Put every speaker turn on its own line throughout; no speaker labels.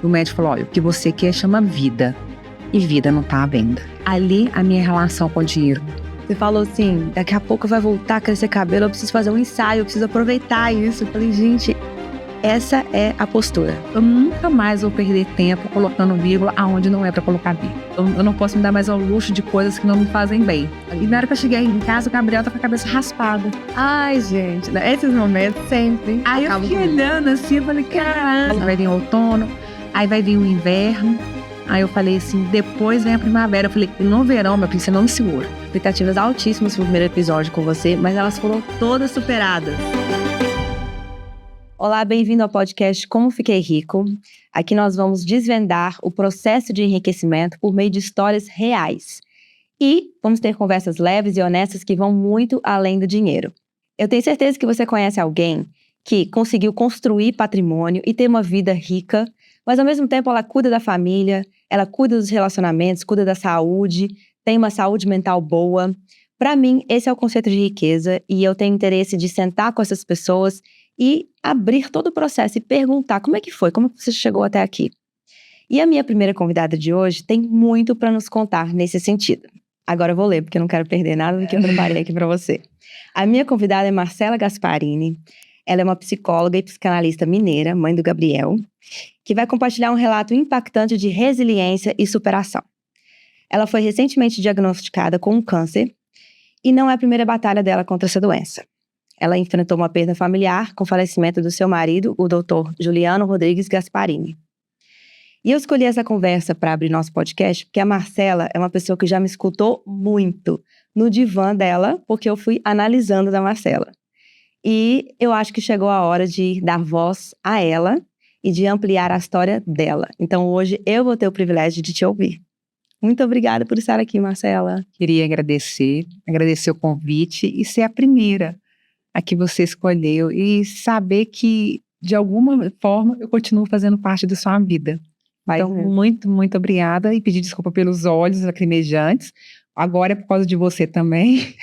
O médico falou, olha, o que você quer chama vida. E vida não tá à venda. Ali, a minha relação com o dinheiro.
Você falou assim, daqui a pouco vai voltar a crescer cabelo, eu preciso fazer um ensaio, eu preciso aproveitar isso. Eu falei, gente, essa é a postura.
Eu nunca mais vou perder tempo colocando vírgula aonde não é pra colocar vírgula. Eu não posso me dar mais ao luxo de coisas que não me fazem bem. E na hora que eu cheguei em casa, o Gabriel tá com a cabeça raspada.
Ai, gente, esses momentos sempre.
Aí eu fiquei olhando assim, eu falei, caramba. Vai vir o outono, aí vai vir o inverno. Aí eu falei assim, depois vem a primavera. Eu falei, no verão, meu filho, você não me segura.
Expectativas altíssimas pro primeiro episódio com você, mas elas foram todas superadas. Olá, bem-vindo ao podcast Como Fiquei Rico. Aqui nós vamos desvendar o processo de enriquecimento por meio de histórias reais. E vamos ter conversas leves e honestas que vão muito além do dinheiro. Eu tenho certeza que você conhece alguém que conseguiu construir patrimônio e ter uma vida rica, mas ao mesmo tempo ela cuida da família, ela cuida dos relacionamentos, cuida da saúde, tem uma saúde mental boa. Para mim, esse é o conceito de riqueza e eu tenho interesse de sentar com essas pessoas e abrir todo o processo e perguntar como é que foi, como você chegou até aqui. E a minha primeira convidada de hoje tem muito para nos contar nesse sentido. Agora eu vou ler, porque eu não quero perder nada do que eu preparei aqui para você. A minha convidada é Marcela Gasparini. Ela é uma psicóloga e psicanalista mineira, mãe do Gabriel, que vai compartilhar um relato impactante de resiliência e superação. Ela foi recentemente diagnosticada com um câncer e não é a primeira batalha dela contra essa doença. Ela enfrentou uma perda familiar com o falecimento do seu marido, o Dr. Juliano Rodrigues Gasparini. E eu escolhi essa conversa para abrir nosso podcast porque a Marcela é uma pessoa que já me escutou muito no divã dela, porque eu fui analisando da Marcela. E eu acho que chegou a hora de dar voz a ela e de ampliar a história dela. Então hoje eu vou ter o privilégio de te ouvir. Muito obrigada por estar aqui, Marcela.
Queria agradecer o convite e ser a primeira a que você escolheu e saber que, de alguma forma, eu continuo fazendo parte da sua vida. Então, muito, muito obrigada e pedir desculpa pelos olhos lacrimejantes. Agora é por causa de você também,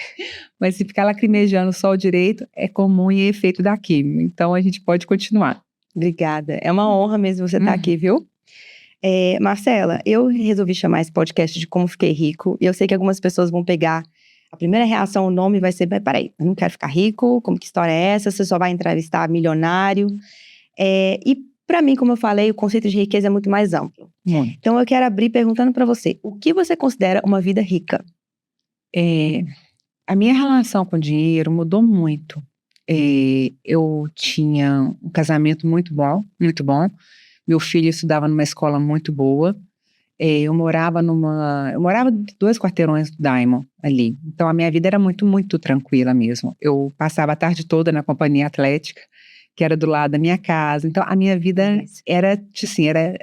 mas se ficar lacrimejando só o direito, é comum e é efeito da química. Então, a gente pode continuar.
Obrigada. É uma honra mesmo você estar aqui, viu? Marcela, eu resolvi chamar esse podcast de Como Fiquei Rico, e eu sei que algumas pessoas vão pegar, a primeira reação, o nome vai ser, peraí, eu não quero ficar rico, como que história é essa? Você só vai entrevistar milionário? E para mim, como eu falei, o conceito de riqueza é muito mais amplo. Então eu quero abrir perguntando para você, o que você considera uma vida rica?
A minha relação com o dinheiro mudou muito. Eu tinha um casamento muito bom, muito bom. Meu filho estudava numa escola muito boa. Eu morava 2 quarteirões do Diamond ali. Então a minha vida era muito, muito tranquila mesmo. Eu passava a tarde toda na companhia atlética, que era do lado da minha casa. Então a minha vida era assim, era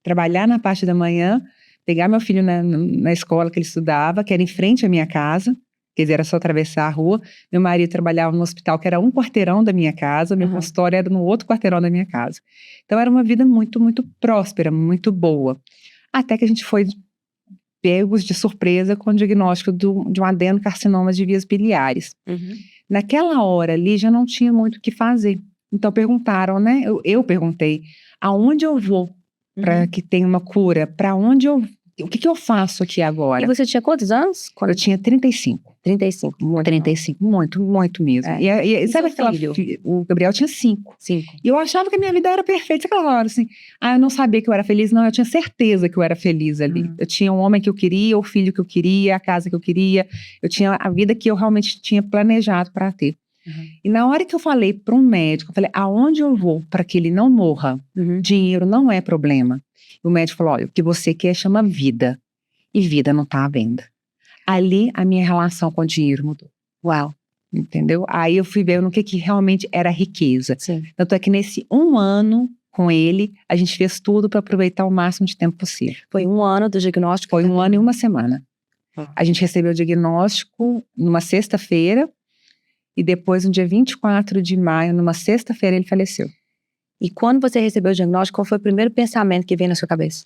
trabalhar na parte da manhã, pegar meu filho na escola que ele estudava, que era em frente à minha casa. Quer dizer, era só atravessar a rua. Meu marido trabalhava no hospital, que era um quarteirão da minha casa. Meu consultório era no outro quarteirão da minha casa. Então, era uma vida muito, muito próspera, muito boa. Até que a gente foi pegos de surpresa com o diagnóstico de um adenocarcinoma de vias biliares. Naquela hora ali, já não tinha muito o que fazer. Então, perguntaram, né? Eu perguntei, aonde eu vou para que tenha uma cura? Para onde eu... O que eu faço aqui agora?
E você tinha quantos anos?
Eu tinha 35.
35, muito.
35, muito, muito mesmo. E sabe aquela o Gabriel tinha 5. E eu achava que a minha vida era perfeita. Aquela hora, assim, eu não sabia que eu era feliz. Não, eu tinha certeza que eu era feliz ali. Eu tinha um homem que eu queria, o filho que eu queria, a casa que eu queria. Eu tinha a vida que eu realmente tinha planejado para ter. E na hora que eu falei para um médico, eu falei, aonde eu vou para que ele não morra? Dinheiro não é problema. E o médico falou, olha, o que você quer chama vida. E vida não está à venda. Ali, a minha relação com o dinheiro mudou.
Uau!
Entendeu? Aí eu fui ver no que realmente era riqueza. Tanto é que nesse 1 ano com ele, a gente fez tudo para aproveitar o máximo de tempo possível.
Foi 1 ano do diagnóstico?
Foi 1 ano e 1 semana. A gente recebeu o diagnóstico numa sexta-feira e depois, no dia 24 de maio, numa sexta-feira, ele faleceu.
E quando você recebeu o diagnóstico, qual foi o primeiro pensamento que veio na sua cabeça?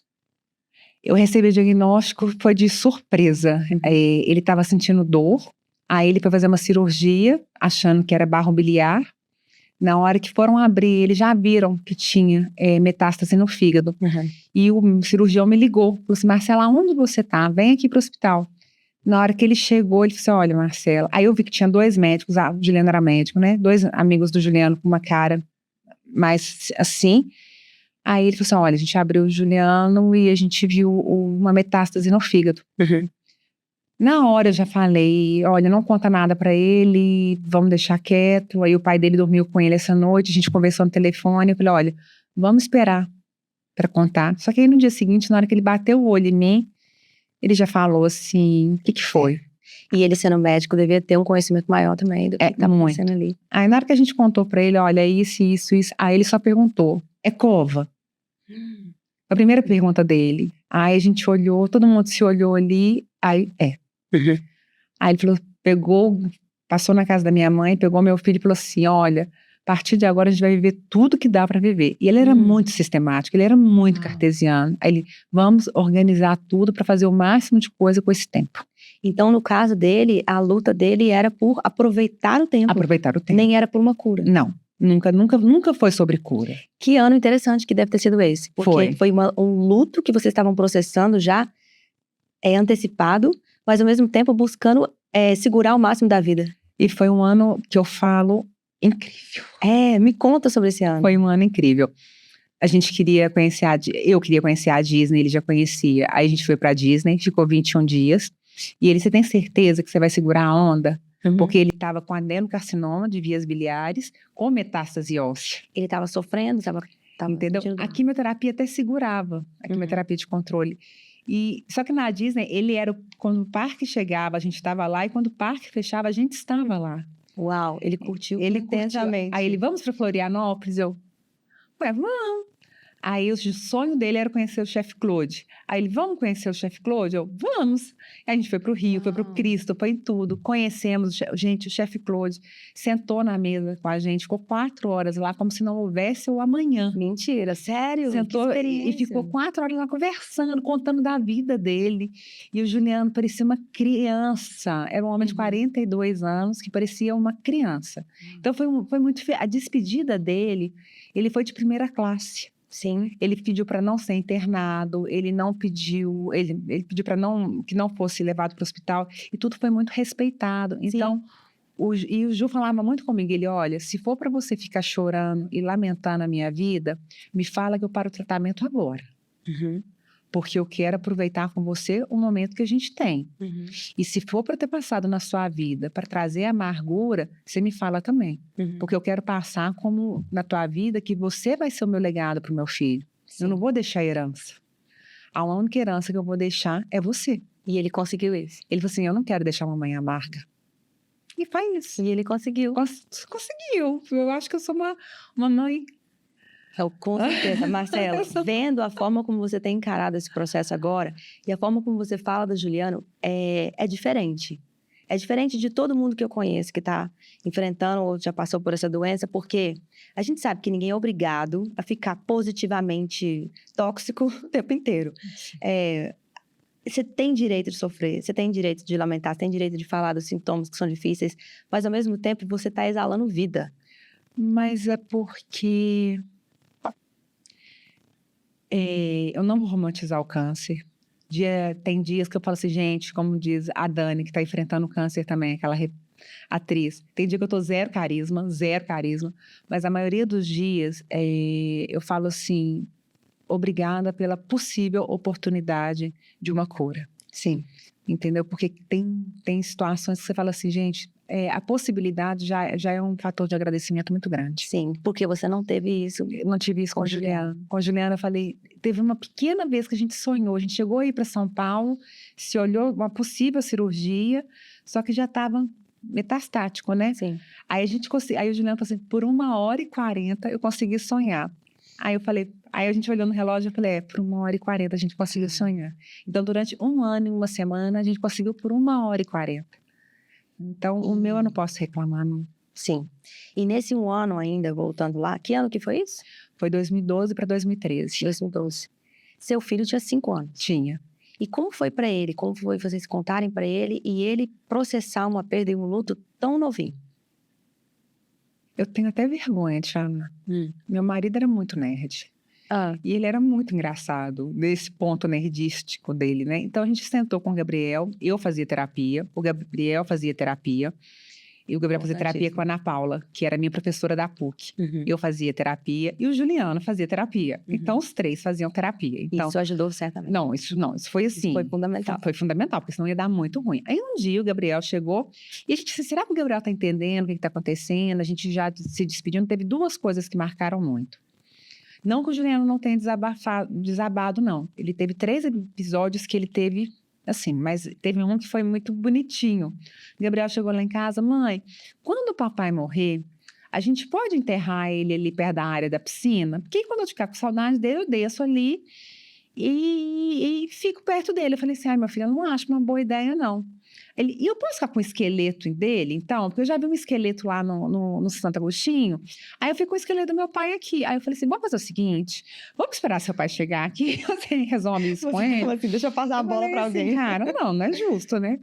Eu recebi o diagnóstico, foi de surpresa. Ele estava sentindo dor, aí ele foi fazer uma cirurgia, achando que era barro biliar. Na hora que foram abrir, eles já viram que tinha metástase no fígado. E o cirurgião me ligou, falou assim, Marcela, onde você tá? Vem aqui pro hospital. Na hora que ele chegou, ele falou assim, olha, Marcela, aí eu vi que tinha 2 médicos, o Juliano era médico, né? 2 amigos do Juliano com uma cara mais assim. Aí ele falou assim, olha, a gente abriu o Juliano e a gente viu uma metástase no fígado. Na hora eu já falei, olha, não conta nada pra ele, vamos deixar quieto. Aí o pai dele dormiu com ele essa noite, a gente conversou no telefone, eu falei, olha, vamos esperar pra contar. Só que aí no dia seguinte, na hora que ele bateu o olho em mim, ele já falou assim, o que foi?
E ele sendo médico devia ter um conhecimento maior também do que tá acontecendo ali.
Aí na hora que a gente contou pra ele, olha, isso, aí ele só perguntou, é cova? A primeira pergunta dele. Aí a gente olhou, todo mundo se olhou ali, aí, Aí ele falou, passou na casa da minha mãe, pegou meu filho e falou assim, olha, a partir de agora a gente vai viver tudo que dá para viver. E ele era muito sistemático, ele era muito cartesiano. Aí ele, vamos organizar tudo para fazer o máximo de coisa com esse tempo.
Então, no caso dele, a luta dele era por aproveitar o tempo.
Aproveitar o tempo.
Nem era por uma cura.
Não, nunca foi sobre cura.
Que ano interessante que deve ter sido esse. Porque foi um luto que vocês estavam processando já, antecipado, mas ao mesmo tempo buscando segurar o máximo da vida.
E foi um ano que eu falo incrível.
Me conta sobre esse ano.
Foi um ano incrível. A gente queria conhecer eu queria conhecer a Disney, ele já conhecia. Aí a gente foi pra Disney, ficou 21 dias. E ele, você tem certeza que você vai segurar a onda? Porque ele estava com adenocarcinoma de vias biliares, com metástase óssea.
Ele estava sofrendo, estava
entendeu? A quimioterapia até segurava, a quimioterapia de controle. Só que na Disney, ele era, quando o parque chegava, a gente estava lá, e quando o parque fechava, a gente estava lá.
Uau, ele curtiu intensamente.
Aí ele, vamos para Florianópolis? Vamos. Aí o sonho dele era conhecer o chefe Claude. Aí ele, vamos conhecer o chefe Claude? Vamos. Aí a gente foi para o Rio, foi para o Cristo, foi em tudo. Conhecemos, gente, o chefe Claude sentou na mesa com a gente, ficou 4 horas lá, como se não houvesse o amanhã.
Mentira, sério?
Sentou e ficou 4 horas lá conversando, contando da vida dele. E o Juliano parecia uma criança. Era um homem de 42 anos que parecia uma criança. Então foi muito... A despedida dele, ele foi de primeira classe.
Sim.
Ele pediu para não ser internado, ele pediu para que não fosse levado para o hospital, e tudo foi muito respeitado. Então, o Ju falava muito comigo, ele, olha, se for para você ficar chorando e lamentando a minha vida, me fala que eu paro o tratamento agora. Porque eu quero aproveitar com você o momento que a gente tem. E se for para ter passado na sua vida, para trazer amargura, você me fala também. Porque eu quero passar como na tua vida que você vai ser o meu legado para o meu filho. Sim. Eu não vou deixar herança. A única herança que eu vou deixar é você.
E ele conseguiu isso.
Ele falou assim, eu não quero deixar a mamãe amarga. E faz isso.
E ele conseguiu.
Conseguiu. Eu acho que eu sou uma mãe...
Com certeza, Marcela, vendo a forma como você tem encarado esse processo agora e a forma como você fala do Juliano, é diferente. É diferente de todo mundo que eu conheço que está enfrentando ou já passou por essa doença, porque a gente sabe que ninguém é obrigado a ficar positivamente tóxico o tempo inteiro. Você tem direito de sofrer, você tem direito de lamentar, você tem direito de falar dos sintomas que são difíceis, mas ao mesmo tempo você está exalando vida.
Mas é porque... eu não vou romantizar o câncer. Tem dias que eu falo assim, gente, como diz a Dani, que está enfrentando o câncer também, aquela atriz. Tem dia que eu tô zero carisma, mas a maioria dos dias eu falo assim, obrigada pela possível oportunidade de uma cura.
Sim.
Entendeu? Porque tem situações que você fala assim, gente, a possibilidade já é um fator de agradecimento muito grande.
Sim, porque você não teve isso.
Eu não tive isso com a Juliana. Com a Juliana, eu falei, teve uma pequena vez que a gente sonhou, a gente chegou aí para São Paulo, se olhou uma possível cirurgia, só que já estava metastático, né?
Sim.
Aí o Juliano falou assim, por 1h40 eu consegui sonhar. Aí a gente olhou no relógio e falei, por 1h40 a gente conseguiu sonhar. Então, durante 1 ano e 1 semana, a gente conseguiu por 1h40. Então, o meu eu não posso reclamar, não.
Sim. E nesse 1 ano ainda, voltando lá, que ano que foi isso?
Foi 2012 para 2013.
2012. Seu filho tinha 5 anos.
Tinha.
E como foi para ele? Como foi vocês contarem para ele e ele processar uma perda e um luto tão novinho?
Eu tenho até vergonha de falar. Meu marido era muito nerd. E ele era muito engraçado, nesse ponto nerdístico dele, né? Então a gente sentou com o Gabriel, eu fazia terapia, o Gabriel fazia terapia, e o Gabriel fazia terapia com a Ana Paula, que era minha professora da PUC. Eu fazia terapia e o Juliano fazia terapia. Então os três faziam terapia. Então,
isso ajudou certamente.
Não, isso foi assim.
Isso foi fundamental.
Foi fundamental, porque senão ia dar muito ruim. Aí um dia o Gabriel chegou e a gente disse, será que o Gabriel tá entendendo o que tá acontecendo? A gente já se despedindo, teve duas coisas que marcaram muito. Não que o Juliano não tenha desabado, não. Ele teve 3 episódios que ele teve, assim, mas teve um que foi muito bonitinho. O Gabriel chegou lá em casa, mãe, quando o papai morrer, a gente pode enterrar ele ali perto da área da piscina? Porque quando eu ficar com saudade dele, eu desço ali e fico perto dele. Eu falei assim, ai, meu filho, eu não acho uma boa ideia, não. Ele, e eu posso ficar com o esqueleto dele, então? Porque eu já vi um esqueleto lá no Santo Agostinho. Aí eu fico com o esqueleto do meu pai aqui. Aí eu falei assim, vamos fazer o seguinte, vamos esperar seu pai chegar aqui, você resolve isso com ele.
Assim, deixa eu passar a bola pra alguém.
Assim, cara, não é justo, né?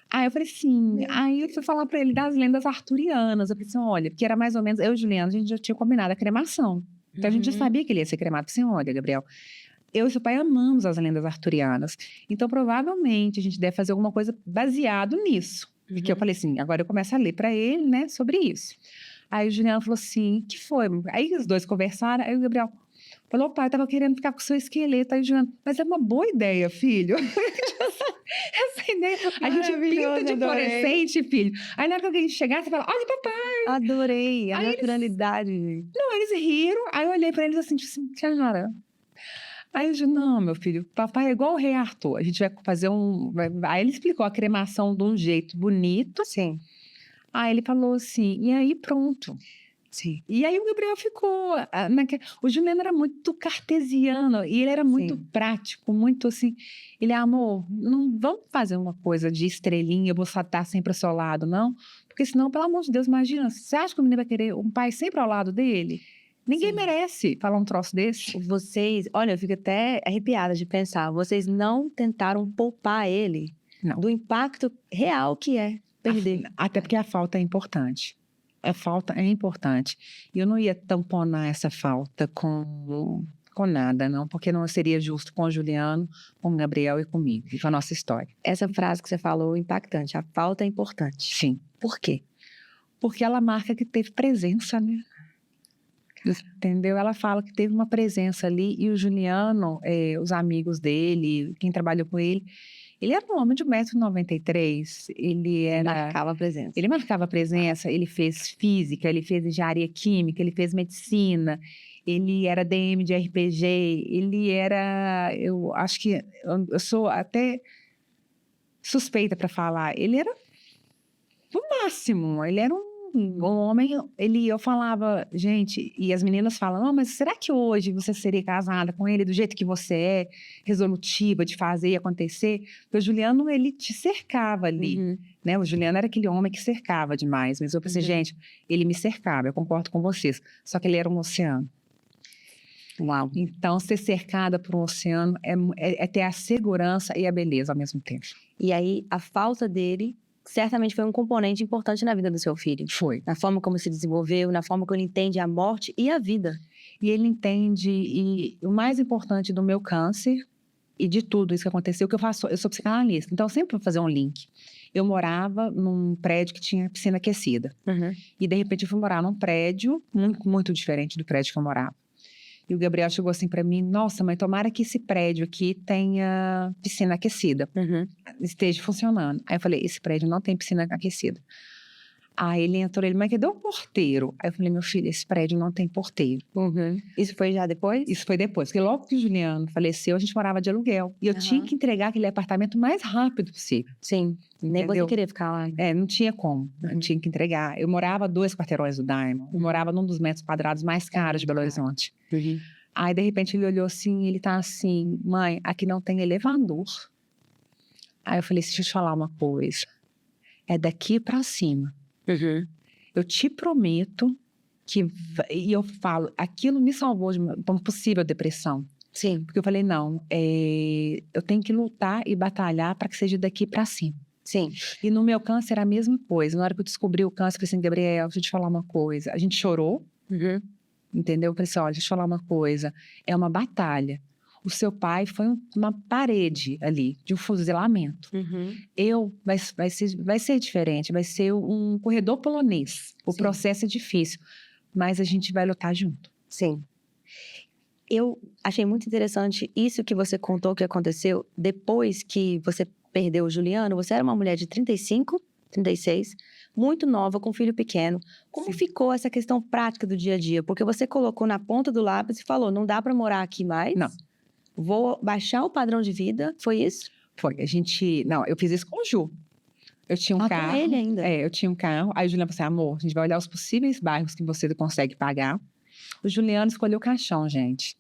Aí eu falei assim, aí eu fui falar pra ele das lendas arturianas. Eu falei assim, olha, porque era mais ou menos, eu e o Juliano, a gente já tinha combinado a cremação. Então a gente já sabia que ele ia ser cremado. Eu falei assim, olha, Gabriel, eu e seu pai amamos as lendas arturianas. Então, provavelmente, a gente deve fazer alguma coisa baseado nisso. Porque eu falei assim, agora eu começo a ler pra ele, né, sobre isso. Aí o Juliano falou assim, que foi? Aí os dois conversaram, aí o Gabriel falou, pai, eu tava querendo ficar com o seu esqueleto. Aí o Juliano, mas é uma boa ideia, filho. Essa ideia, a gente pinta de fluorescente, filho. Aí na hora que alguém chegar, você fala, olha, papai.
Adorei, a naturalidade.
Não, eles riram, aí eu olhei pra eles assim, tipo assim, cara... Aí eu disse, não, meu filho, papai é igual o rei Arthur, a gente vai fazer Aí ele explicou a cremação de um jeito bonito.
Sim.
Aí ele falou assim, e aí pronto.
Sim.
E aí o Gabriel ficou... O Juliano era muito cartesiano, e ele era muito prático, muito assim... Ele, amor, não vamos fazer uma coisa de estrelinha, eu vou estar sempre ao seu lado, não? Porque senão, pelo amor de Deus, imagina, você acha que o menino vai querer um pai sempre ao lado dele? Ninguém merece falar um troço desse.
Vocês, olha, eu fico até arrepiada de pensar, vocês não tentaram poupar ele do impacto real que é perder.
Até porque a falta é importante. A falta é importante. E eu não ia tamponar essa falta com nada, não, porque não seria justo com o Juliano, com o Gabriel e comigo, e com a nossa história.
Essa frase que você falou é impactante, a falta é importante.
Sim.
Por quê?
Porque ela marca que teve presença, né? Entendeu? Ela fala que teve uma presença ali e o Juliano, os amigos dele, quem trabalhou com ele era um homem de 1,93 m, ele
marcava presença.
Ele marcava presença, ele fez física, ele fez engenharia química, ele fez medicina, ele era DM de RPG, ele era, eu acho que, eu sou até suspeita para falar, ele era o máximo, ele era um homem, eu falava, gente, e as meninas falam, não, mas será que hoje você seria casada com ele do jeito que você é, resolutiva de fazer e acontecer? Porque o Juliano, ele te cercava ali, né? O Juliano era aquele homem que cercava demais, mas eu pensei, gente, ele me cercava, eu concordo com vocês, só que ele era um oceano.
Uau.
Então, ser cercada por um oceano é ter a segurança e a beleza ao mesmo tempo.
E aí, a falta dele certamente foi um componente importante na vida do seu filho.
Foi.
Na forma como se desenvolveu, na forma como ele entende a morte e a vida.
E ele entende, e o mais importante do meu câncer e de tudo isso que aconteceu, que eu sou psicanalista, então eu sempre vou fazer um link. Eu morava num prédio que tinha piscina aquecida. E de repente eu fui morar num prédio muito, muito diferente do prédio que eu morava. E o Gabriel chegou assim pra mim, nossa, mãe, tomara que esse prédio aqui tenha piscina aquecida, esteja funcionando. Aí eu falei, esse prédio não tem piscina aquecida. Aí ele entrou, mas cadê o porteiro? Aí eu falei, meu filho, esse prédio não tem porteiro.
Isso foi já depois?
Isso foi depois, porque logo que o Juliano faleceu, a gente morava de aluguel. E eu tinha que entregar aquele apartamento o mais rápido possível.
Sim, nem você queria ficar lá.
Não tinha como, eu tinha que entregar. Eu morava a 2 quarteirões do Diamond, eu morava num dos metros quadrados mais caros de Belo Horizonte. Aí, de repente, ele olhou assim, ele tá assim, mãe, aqui não tem elevador. Aí eu falei, deixa eu te falar uma coisa, é daqui pra cima. Eu te prometo que, e eu falo, aquilo me salvou de uma possível depressão.
Sim.
Porque eu falei, não, eu tenho que lutar e batalhar para que seja daqui para cima.
Sim.
E no meu câncer era a mesma coisa. Na hora que eu descobri o câncer, eu falei assim, Gabriel, deixa eu te falar uma coisa. A gente chorou, entendeu? Eu falei assim, olha, deixa eu te falar uma coisa. É uma batalha. O seu pai foi uma parede ali, de um fuzilamento. Vai ser diferente, vai ser um corredor polonês. O
Sim.
processo é difícil, mas a gente vai lutar junto.
Sim. Eu achei muito interessante isso que você contou que aconteceu depois que você perdeu o Juliano. Você era uma mulher de 35, 36, muito nova, com um filho pequeno. Como ficou essa questão prática do dia a dia? Porque você colocou na ponta do lápis e falou, não dá para morar aqui mais.
Não.
Vou baixar o padrão de vida. Foi isso?
Foi. Não, eu fiz isso com o Ju. Eu tinha um carro.
Com ele ainda?
Eu tinha um carro. Aí o Juliano falou assim, amor, a gente vai olhar os possíveis bairros que você consegue pagar. O Juliano escolheu o caixão, gente.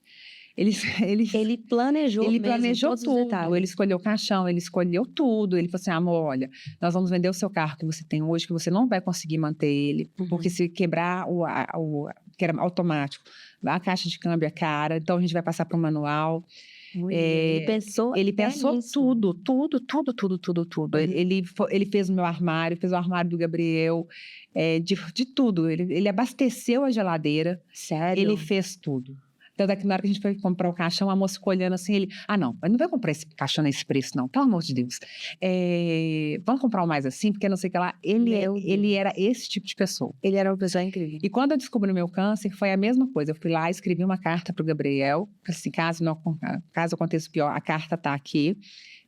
Ele
planejou
Ele
mesmo,
planejou
todos os
tudo,
detalhes.
ele escolheu o caixão, ele escolheu tudo. Ele falou assim, amor, olha, nós vamos vender o seu carro que você tem hoje, que você não vai conseguir manter ele, porque se quebrar que era automático, a caixa de câmbio é cara, então a gente vai passar para o manual.
Ele pensou nisso.
tudo. Ele fez o meu armário, fez o armário do Gabriel, de tudo. Ele abasteceu a geladeira.
Sério?
Ele fez tudo. Tanto é que na hora que a gente foi comprar o caixão, a moça ficou olhando assim, não, mas não vai comprar esse caixão nesse preço, não, pelo amor de Deus. Vamos comprar um mais assim, porque não sei o que lá. Ele era esse tipo de pessoa.
Ele era uma pessoa incrível.
E quando eu descobri o meu câncer, foi a mesma coisa. Eu fui lá, escrevi uma carta pro Gabriel, assim, caso aconteça o pior, a carta tá aqui.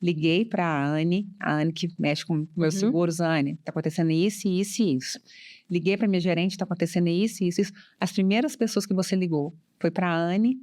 Liguei para a Anne que mexe com meus seguros, Anne, tá acontecendo isso, isso e isso. Liguei para minha gerente, tá acontecendo isso, isso, isso. As primeiras pessoas que você ligou foi para a Anne,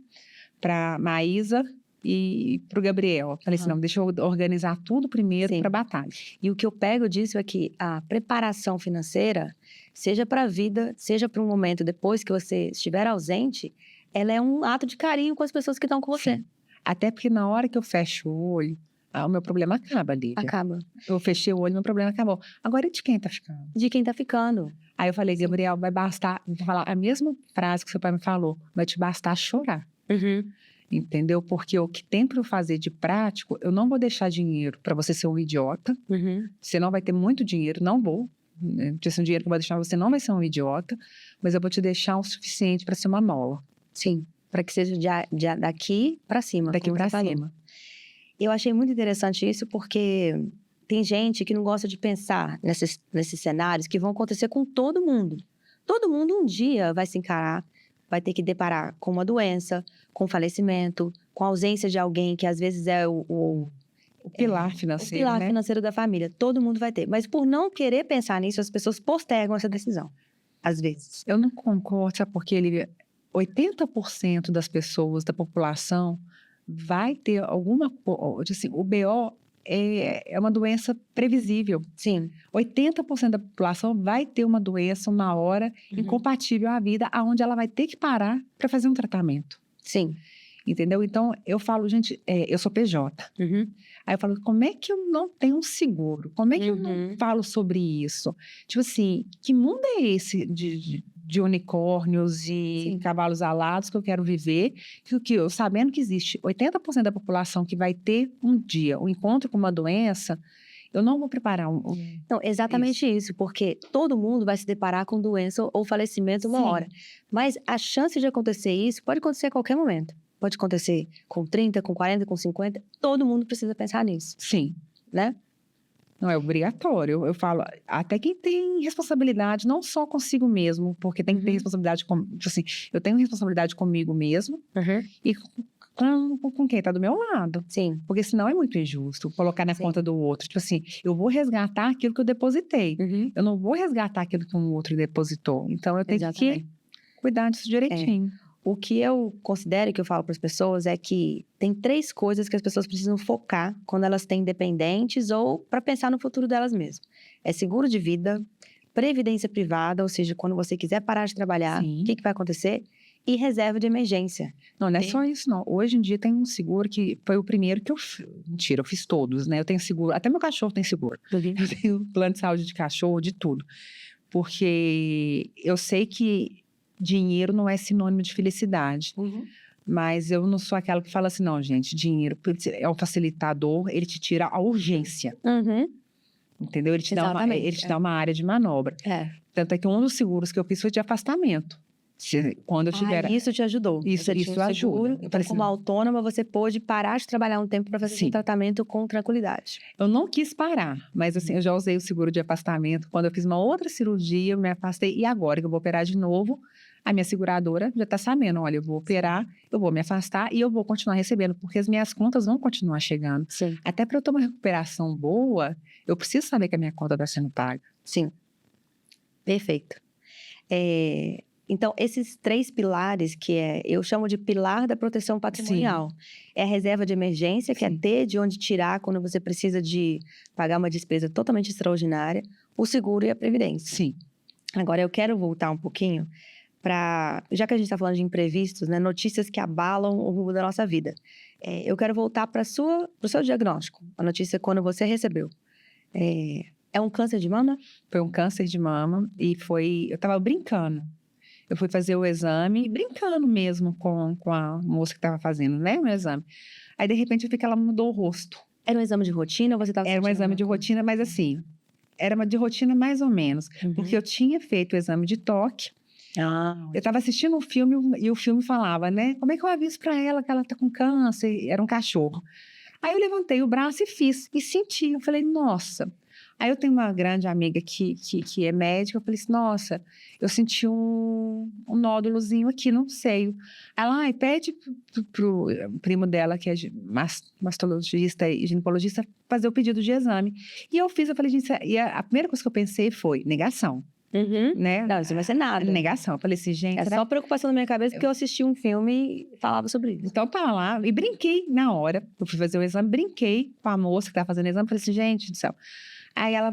para Maísa e para o Gabriel. Eu falei assim, não, deixa eu organizar tudo primeiro para a batalha.
E o que eu pego disso é que a preparação financeira, seja para a vida, seja para um momento depois que você estiver ausente, ela é um ato de carinho com as pessoas que estão com você.
Sim. Até porque na hora que eu fecho o olho, o meu problema acaba, Lívia.
Acaba.
Eu fechei o olho, meu problema acabou. Agora, e de quem tá ficando?
De quem tá ficando.
Aí eu falei, Gabriel, vai bastar, vou falar a mesma frase que seu pai me falou, vai te bastar chorar. Entendeu? Porque o que tem para eu fazer de prático, eu não vou deixar dinheiro para você ser um idiota. Você não vai ter muito dinheiro, não vou. Esse dinheiro que eu vou deixar, você não vai ser um idiota, mas eu vou te deixar o suficiente para ser uma mola.
Sim, para que seja daqui para cima.
Daqui para cima.
Eu achei muito interessante isso porque tem gente que não gosta de pensar nesses cenários que vão acontecer com todo mundo. Todo mundo um dia vai se encarar, vai ter que deparar com uma doença, com falecimento, com a ausência de alguém que às vezes é o
pilar financeiro,
o pilar financeiro da família. Todo mundo vai ter. Mas por não querer pensar nisso, as pessoas postergam essa decisão. Às vezes.
Eu não concordo, sabe? Porque 80% das pessoas, da população, vai ter alguma coisa, assim, o BO é uma doença previsível.
Sim.
80% da população vai ter uma doença uma hora incompatível à vida, aonde ela vai ter que parar para fazer um tratamento.
Sim.
Entendeu? Então, eu falo, gente, eu sou PJ. Aí eu falo, como é que eu não tenho um seguro? Como é que eu não falo sobre isso? Tipo assim, que mundo é esse de unicórnios e cavalos alados que eu quero viver? Que eu, sabendo que existe 80% da população que vai ter um dia um encontro com uma doença, eu não vou preparar
Não, exatamente isso, porque todo mundo vai se deparar com doença ou falecimento uma hora. Mas a chance de acontecer isso pode acontecer a qualquer momento. Pode acontecer com 30, com 40, com 50. Todo mundo precisa pensar nisso.
Sim.
Né?
Não é obrigatório. Eu falo, até quem tem responsabilidade, não só consigo mesmo, porque tem que ter responsabilidade, assim, eu tenho responsabilidade comigo mesmo e com quem está do meu lado.
Sim.
Porque senão é muito injusto colocar na conta do outro. Tipo assim, eu vou resgatar aquilo que eu depositei. Eu não vou resgatar aquilo que um outro depositou. Então eu tenho que cuidar disso direitinho.
O que eu considero, que eu falo para as pessoas, é que tem 3 coisas que as pessoas precisam focar quando elas têm dependentes ou para pensar no futuro delas mesmas. É seguro de vida, previdência privada, ou seja, quando você quiser parar de trabalhar, o que vai acontecer? E reserva de emergência.
Não é só isso, não. Hoje em dia tem um seguro que foi o primeiro que eu... Mentira, eu fiz todos, né? Eu tenho seguro, até meu cachorro tem seguro. Eu tenho plano de saúde de cachorro, de tudo. Porque eu sei que dinheiro não é sinônimo de felicidade. Mas eu não sou aquela que fala assim, não, gente, dinheiro é um facilitador, ele te tira a urgência. entendeu? Ele te
Exatamente,
dá uma área de manobra. Tanto é que um dos seguros que eu fiz foi de afastamento. Quando eu tiver...
Isso te ajudou.
Isso
ajuda.
ajuda.
Então, como autônoma, você pôde parar de trabalhar um tempo para fazer esse tratamento com tranquilidade.
Eu não quis parar, mas assim, eu já usei o seguro de afastamento. Quando eu fiz uma outra cirurgia, eu me afastei. E agora que eu vou operar de novo, a minha seguradora já está sabendo, olha, eu vou operar, eu vou me afastar e eu vou continuar recebendo, porque as minhas contas vão continuar chegando.
Sim.
Até para eu ter uma recuperação boa, eu preciso saber que a minha conta está sendo paga.
Sim. Perfeito. Então, esses 3 pilares, eu chamo de pilar da proteção patrimonial. Sim. É a reserva de emergência, que é ter de onde tirar quando você precisa de pagar uma despesa totalmente extraordinária, o seguro e a previdência.
Sim.
Agora, eu quero voltar um pouquinho já que a gente está falando de imprevistos, né, notícias que abalam o rumo da nossa vida. Eu quero voltar para o seu diagnóstico, a notícia quando você recebeu. É um câncer de mama?
Foi um câncer de mama e eu estava brincando. Eu fui fazer o exame, brincando mesmo com a moça que estava fazendo, né, o meu exame. Aí, de repente, eu vi que ela mudou o rosto.
Era um exame de rotina ou você estava
Era um exame de rotina, mas assim, era uma de rotina mais ou menos. Porque eu tinha feito o exame de toque. Eu estava assistindo um filme e o filme falava, né, como é que eu aviso para ela que ela está com câncer? Era um cachorro. Aí eu levantei o braço e fiz, e senti. Eu falei, nossa... Aí eu tenho uma grande amiga que é médica, eu falei assim, nossa, eu senti um nódulozinho aqui no seio. Ela, pede pro primo dela, que é mastologista e ginecologista, fazer o pedido de exame. E eu fiz, eu falei, gente, e a primeira coisa que eu pensei foi negação. Né?
Não, isso não vai ser nada.
Negação. Eu falei assim, gente...
É só preocupação na minha cabeça, porque eu assisti um filme e falava sobre isso.
Então tá lá, e brinquei na hora. Eu fui fazer o exame, brinquei com a moça que estava fazendo o exame, falei assim, gente do céu... Aí ela,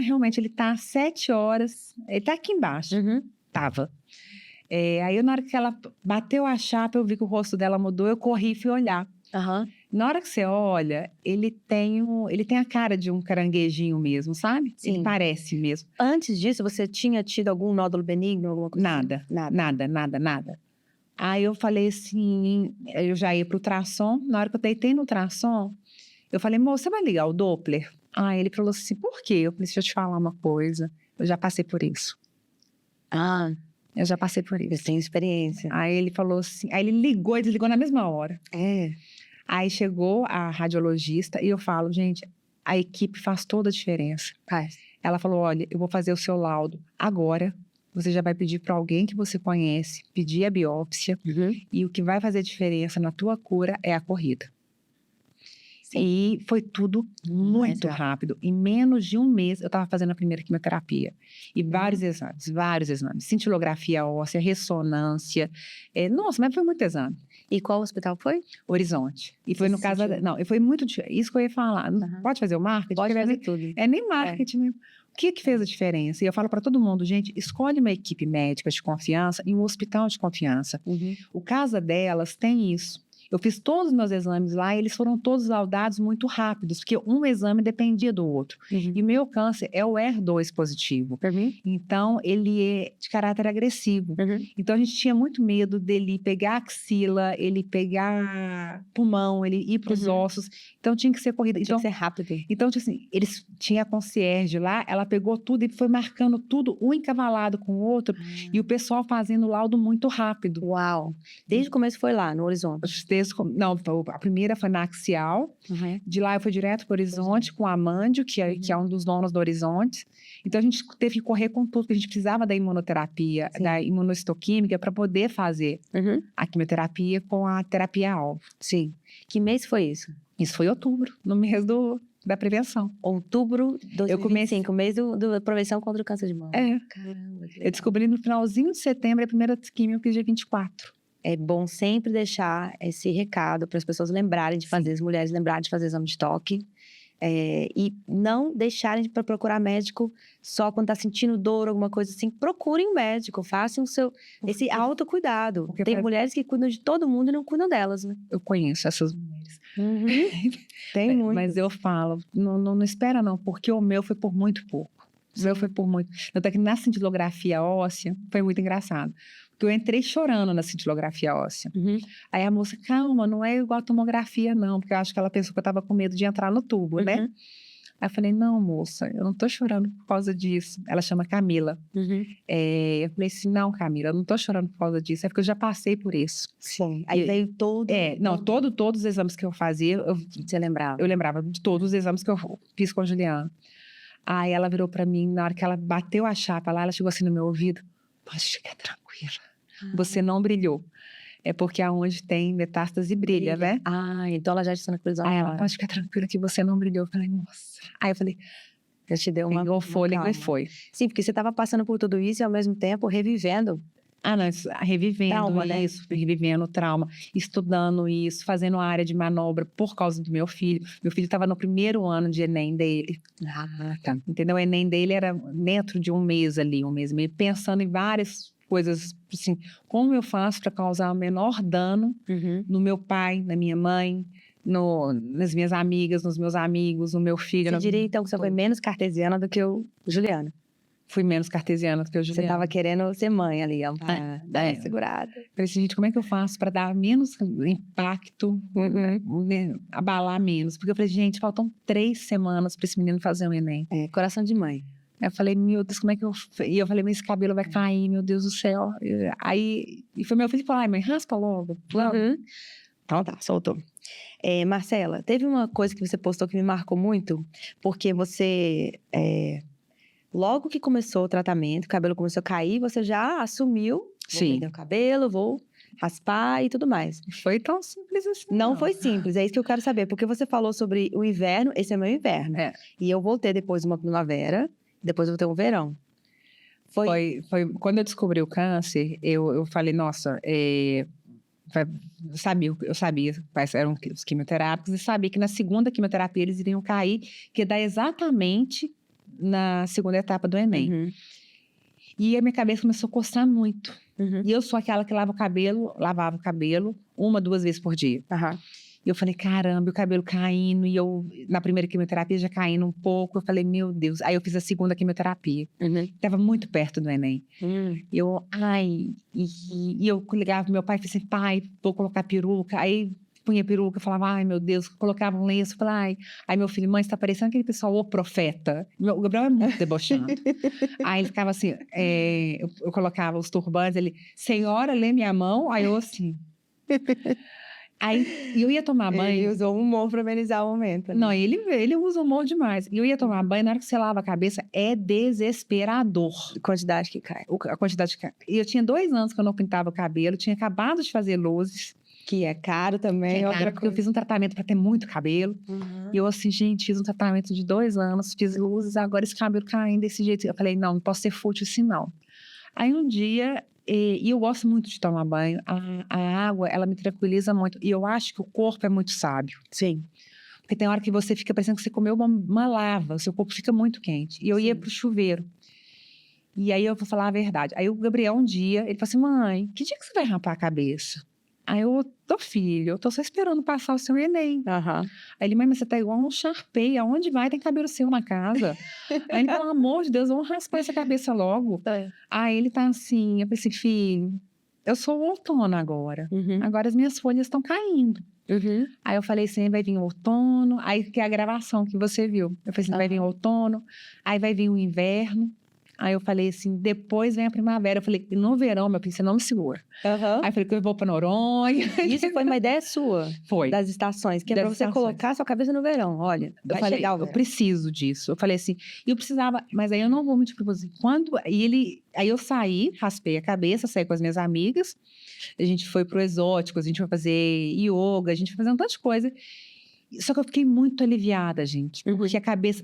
realmente, ele tá às 7 horas, ele tá aqui embaixo, tava. Aí na hora que ela bateu a chapa, eu vi que o rosto dela mudou, eu corri e fui olhar. Na hora que você olha, ele tem a cara de um caranguejinho mesmo, sabe?
Sim.
Ele parece mesmo.
Antes disso, você tinha tido algum nódulo benigno, alguma coisa?
Nada. Aí eu falei assim, eu já ia pro ultrassom, na hora que eu deitei no ultrassom, eu falei, moça, você vai ligar o Doppler? Aí ele falou assim, por quê? Eu falei, deixa eu te falar uma coisa, eu já passei por isso. Eu já passei por isso.
Eu tenho experiência.
Aí ele falou assim, aí ele ligou e desligou na mesma hora. Aí chegou a radiologista e eu falo, gente, a equipe faz toda a diferença. Ela falou, olha, eu vou fazer o seu laudo agora, você já vai pedir para alguém que você conhece, pedir a biópsia, e o que vai fazer diferença na tua cura é a corrida. E foi tudo muito rápido. Em menos de um mês, eu estava fazendo a primeira quimioterapia. E vários exames. Cintilografia óssea, ressonância. Nossa, mas foi muito exame.
E qual hospital foi?
Horizonte. E foi no caso... Não, foi muito... Isso que eu ia falar. Pode fazer o marketing?
Pode fazer tudo.
Nem marketing mesmo. O que fez a diferença? E eu falo para todo mundo, gente, escolhe uma equipe médica de confiança e um hospital de confiança. O Casa Delas tem isso. Eu fiz todos os meus exames lá e eles foram todos laudados muito rápidos, porque um exame dependia do outro. E o meu câncer é o HER2 positivo. Então, ele é de caráter agressivo. Então, a gente tinha muito medo dele pegar axila, ele pegar pulmão, ele ir para os ossos. Então, tinha que ser corrida.
Tinha que ser rápido.
Então, assim, eles tinha a concierge lá, ela pegou tudo e foi marcando tudo, um encavalado com o outro, e o pessoal fazendo laudo muito rápido.
Uau! Desde o começo foi lá, no Horizonte?
Não, a primeira foi na Axial. De lá eu fui direto para o Horizonte com a Amândio, que é um dos donos do Horizonte. Então a gente teve que correr com tudo, porque a gente precisava da imunoterapia, da imunohistoquímica, para poder fazer a quimioterapia com a terapia-alvo.
Sim. Que mês foi isso?
Isso foi outubro, no mês da prevenção.
Outubro de 2025, mês da prevenção contra o câncer de mama.
Caramba. Eu descobri no finalzinho de setembro, a primeira quimio que dia 24.
É bom sempre deixar esse recado para as pessoas lembrarem de fazer, as mulheres lembrarem de fazer exame de toque. E não deixarem de procurar médico só quando está sentindo dor, alguma coisa assim. Procurem um médico, façam esse autocuidado. Tem mulheres que cuidam de todo mundo e não cuidam delas, né?
Eu conheço essas mulheres.
Tem muito.
Mas eu falo, não espera não, porque o meu foi por muito pouco. O meu foi por muito. Até que na cintilografia óssea foi muito engraçado. Porque eu entrei chorando na cintilografia óssea. Aí a moça, calma, não é igual a tomografia, não. Porque eu acho que ela pensou que eu estava com medo de entrar no tubo, né? Aí eu falei, não, moça, eu não tô chorando por causa disso. Ela chama Camila. Eu falei assim, não, Camila, eu não tô chorando por causa disso, é porque eu já passei por isso.
Sim. Aí veio todo.
Todos os exames que eu fazia,
Você lembrava?
eu lembrava de todos os exames que eu fiz com a Juliana. Aí ela virou pra mim, na hora que ela bateu a chapa lá, ela chegou assim no meu ouvido, pode ficar tranquila, você não brilhou. É porque aonde tem metástase brilha, né?
Então ela já está tranquilizada.
Aí ela, pode ficar tranquila que você não brilhou. Eu falei, nossa. Aí eu falei,
já te deu uma
pegou o fôlego e foi.
Sim, porque você estava passando por tudo isso e ao mesmo tempo revivendo.
Não, revivendo
trauma,
isso, né? Revivendo o trauma, estudando isso, fazendo a área de manobra por causa do meu filho. Meu filho estava no primeiro ano de Enem dele.
Tá.
Entendeu? O Enem dele era dentro de um mês ali, um mês e meio, pensando em várias coisas, assim, como eu faço para causar o menor dano no meu pai, na minha mãe, nas minhas amigas, nos meus amigos, no meu filho.
Você diria então que você foi menos cartesiana do que o Juliano?
Fui menos cartesiana do que o Juliano.
Você estava querendo ser mãe ali, segurada.
Falei assim, gente, como é que eu faço para dar menos impacto, abalar menos? Porque eu falei, gente, faltam 3 semanas para esse menino fazer um Enem.
Coração de mãe.
Eu falei, meu Deus, como é que eu... E eu falei, mas esse cabelo vai cair, meu Deus do céu. Aí, e foi meu filho que falou, mãe, raspa logo.
Então tá, soltou. Marcela, teve uma coisa que você postou que me marcou muito, porque você... logo que começou o tratamento, o cabelo começou a cair, você já assumiu, vou perder o cabelo, vou raspar e tudo mais.
Foi tão simples assim.
Não foi simples, é isso que eu quero saber, porque você falou sobre o inverno, esse é meu inverno. E eu vou ter depois uma primavera, depois eu vou ter um verão.
Foi quando eu descobri o câncer, eu falei, nossa, eu sabia quais eram os quimioterápicos e sabia que na segunda quimioterapia eles iriam cair, que ia dar exatamente na segunda etapa do Enem. E a minha cabeça começou a coçar muito. E eu sou aquela que lavava o cabelo 1, 2 vezes por dia. E eu falei, caramba, o cabelo caindo, e eu, na primeira quimioterapia, já caindo um pouco. Eu falei, meu Deus. Aí eu fiz a segunda quimioterapia. Tava muito perto do Enem. E eu, e eu ligava pro meu pai e falei assim, pai, vou colocar peruca. Aí punha peruca, falava, ai meu Deus, colocava um lenço, falava, Aí meu filho, mãe, você tá parecendo aquele pessoal, o profeta. O Gabriel é muito debochado. Aí ele ficava assim, eu colocava os turbantes, ele, senhora, lê minha mão. Aí eu assim... Aí eu ia tomar banho.
Ele usou o humor pra amenizar o momento.
Não, ele usa humor demais. E eu ia tomar banho, na hora que você lava a cabeça, é desesperador.
A quantidade que cai.
A quantidade que cai. E eu tinha 2 anos que eu não pintava o cabelo, tinha acabado de fazer luzes.
Que é caro também.
Porque eu fiz um tratamento pra ter muito cabelo. E eu assim, gente, fiz um tratamento de 2 anos, fiz luzes, agora esse cabelo caindo desse jeito. Eu falei, não posso ser fútil assim, não. Aí um dia... E eu gosto muito de tomar banho. A água, ela me tranquiliza muito. E eu acho que o corpo é muito sábio.
Sim.
Porque tem hora que você fica parecendo que você comeu uma lava. O seu corpo fica muito quente. E eu ia pro chuveiro. E aí eu vou falar a verdade. Aí o Gabriel um dia, ele falou assim, mãe, que dia que você vai rapar a cabeça? Aí eu, filho, eu tô só esperando passar o seu Enem. Aí ele, mãe, mas você tá igual um Sharpei, aonde vai? Tem cabelo seu na casa. Aí ele, pelo amor de Deus, vamos raspar essa cabeça logo. Aí ele tá assim, eu falei assim, filho, eu sou o outono agora. Agora as minhas folhas estão caindo. Aí eu falei assim, vai vir o outono, aí que é a gravação que você viu. Eu falei assim, vai vir o outono, aí vai vir o inverno. Aí eu falei assim, depois vem a primavera. Eu falei, no verão, meu filho, você não me segura. Aí eu falei que eu vou pra Noronha.
Isso foi uma ideia sua?
Foi.
Das estações, que é pra você colocar a sua cabeça no verão. Olha,
eu falei, chegar o verão. Eu preciso disso. Eu falei assim, e eu precisava, mas aí eu não vou mentir pra você. Aí eu saí, raspei a cabeça, saí com as minhas amigas. A gente foi pro exótico, a gente foi fazer yoga, a gente foi fazer um tanto de coisa. Só que eu fiquei muito aliviada, gente. Porque a cabeça,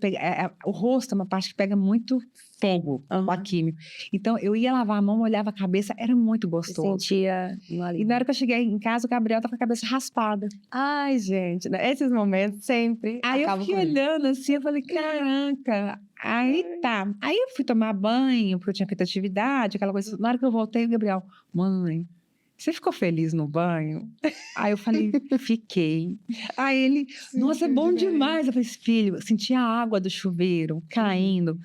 o rosto é uma parte que pega muito fogo, com a químio. Então, eu ia lavar a mão, olhava a cabeça, era muito gostoso.
Eu sentia...
E na hora que eu cheguei em casa, o Gabriel tava com a cabeça raspada.
Ai, gente, esses momentos sempre
Aí eu fiquei olhando assim, eu falei, caraca... Aí tá. Aí eu fui tomar banho, porque eu tinha feito atividade, aquela coisa. Na hora que eu voltei, o Gabriel, mãe... Você ficou feliz no banho? Aí eu falei, fiquei. Aí ele, nossa, é bom demais. Eu falei, filho, eu senti a água do chuveiro caindo.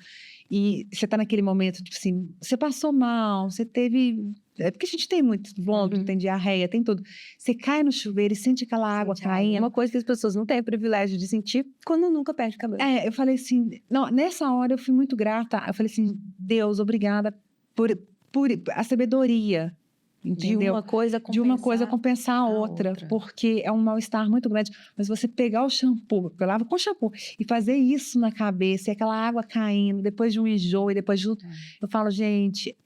E você tá naquele momento, tipo assim, você passou mal, você teve... É porque a gente tem muito vômito, tem diarreia, tem tudo. Você cai no chuveiro e sente aquela água caindo.
É uma coisa que as pessoas não têm o privilégio de sentir quando nunca perde o cabelo.
Eu falei assim, não, nessa hora eu fui muito grata. Eu falei assim, Deus, obrigada por a sabedoria, entendeu?
De uma coisa
compensar a outra, porque é um mal-estar muito grande. Mas você pegar o shampoo, eu lavo com shampoo, e fazer isso na cabeça, e aquela água caindo, depois de um enjoo, e depois de... Eu falo, gente,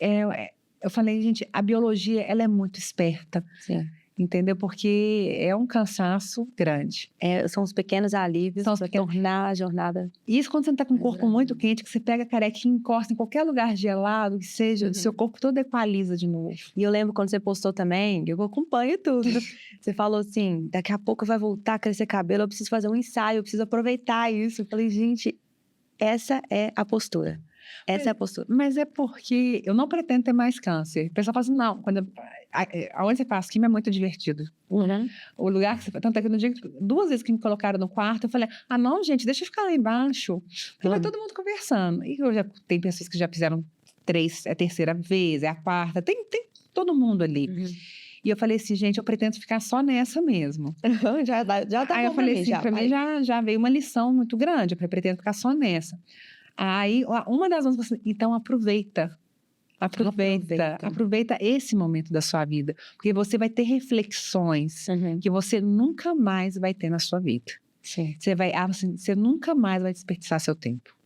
eu falei, gente, a biologia, ela é muito esperta.
Sim.
Entendeu? Porque é um cansaço grande.
São os pequenos alívios para tornar a jornada.
E isso quando você está com o corpo muito quente, que você pega a carequinha e encosta em qualquer lugar gelado, que seja, seu corpo todo equaliza de novo.
E eu lembro quando você postou também, eu acompanho tudo. Você falou assim, daqui a pouco vai voltar a crescer cabelo, eu preciso fazer um ensaio, eu preciso aproveitar isso. Eu falei, gente, essa é a postura. Essa é a postura.
Mas é porque eu não pretendo ter mais câncer. O pessoal fala assim, não, aonde você faz químio é muito divertido. O lugar que você... Tanto é que no dia, 2 vezes que me colocaram no quarto, eu falei, não, gente, deixa eu ficar lá embaixo. Porque vai todo mundo conversando. E tem pessoas que já fizeram 3, é a terceira vez, é a quarta, tem todo mundo ali. E eu falei assim, gente, eu pretendo ficar só nessa mesmo.
já tá
Aí
bom
eu falei assim, pra mim já veio uma lição muito grande, eu pretendo ficar só nessa. Aí, uma das mãos, então aproveita esse momento da sua vida, porque você vai ter reflexões que você nunca mais vai ter na sua vida.
Sim.
Você nunca mais vai desperdiçar seu tempo.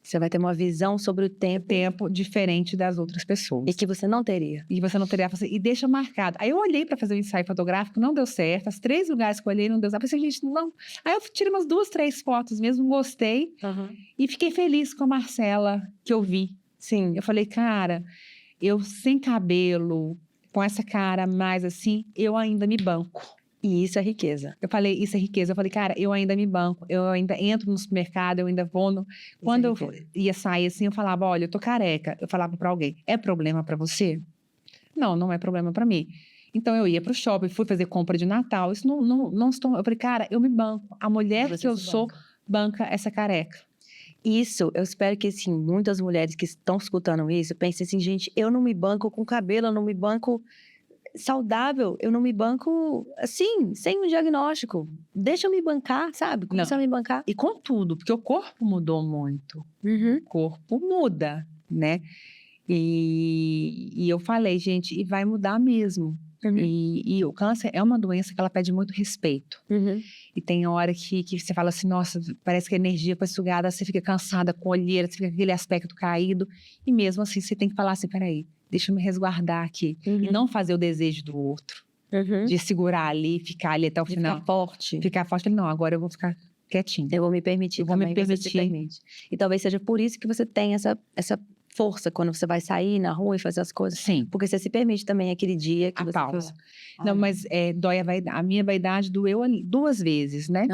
Você vai ter uma visão sobre o
tempo diferente das outras pessoas.
E que você não teria.
E deixa marcado. Aí eu olhei para fazer o ensaio fotográfico, não deu certo. Os 3 lugares que eu olhei não deu certo. Eu pensei, gente, não. Aí eu tirei umas 2, 3 fotos mesmo, gostei. E fiquei feliz com a Marcela que eu vi.
Sim.
Eu falei, cara, eu sem cabelo, com essa cara mais assim, eu ainda me banco.
E isso é riqueza.
Eu falei, isso é riqueza. Eu falei, cara, eu ainda me banco. Eu ainda entro no supermercado, eu ainda vou no... Quando eu ia sair assim, eu falava, olha, eu tô careca. Eu falava pra alguém, é problema pra você? Não é problema pra mim. Então eu ia pro shopping, fui fazer compra de Natal. Isso não estou... Eu falei, cara, eu me banco. A mulher que eu sou banca essa careca.
Isso, eu espero que, assim, muitas mulheres que estão escutando isso pensem assim, gente, eu não me banco com cabelo, eu não me banco saudável, eu não me banco assim, sem um diagnóstico. Deixa eu me bancar, sabe? Começa a me bancar.
E com tudo, porque o corpo mudou muito. O corpo muda, né? E eu falei, gente, e vai mudar mesmo. E o câncer é uma doença que ela pede muito respeito. E tem hora que você fala assim, nossa, parece que a energia foi sugada, você fica cansada, com olheira, você fica com aquele aspecto caído. E mesmo assim, você tem que falar assim, peraí, deixa eu me resguardar aqui. E não fazer o desejo do outro. De segurar ali, ficar ali até o final. Ficar forte. Não, agora eu vou ficar quietinho.
Eu vou me permitir.
Eu vou me permitir.
E talvez seja por isso que você tem essa força quando você vai sair na rua e fazer as coisas.
Sim.
Porque você se permite também aquele dia que
a pausa. Não, mas dói a vaidade. A minha vaidade doeu 2 vezes, né?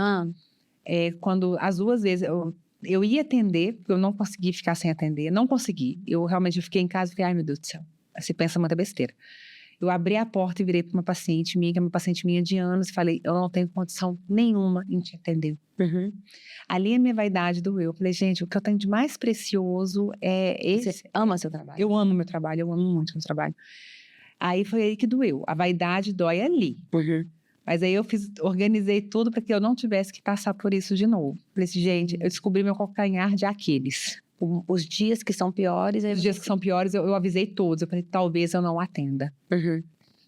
Quando as 2 vezes eu ia atender, porque eu não consegui ficar sem atender. Não consegui. Eu realmente fiquei em casa e falei, ai meu Deus do céu. Você pensa muita besteira. Eu abri a porta e virei para uma paciente minha, que é uma paciente minha de anos, e falei, eu não tenho condição nenhuma em te atender. Ali a minha vaidade doeu. Eu falei, gente, o que eu tenho de mais precioso é esse.
Você ama seu trabalho?
Eu amo meu trabalho, eu amo muito meu trabalho. Aí foi aí que doeu. A vaidade dói ali. Mas aí eu organizei tudo para que eu não tivesse que passar por isso de novo. Falei assim, gente, eu descobri meu calcanhar de Aquiles.
Os dias que são piores...
Os dias que são piores, eu avisei todos. Eu falei, talvez eu não atenda.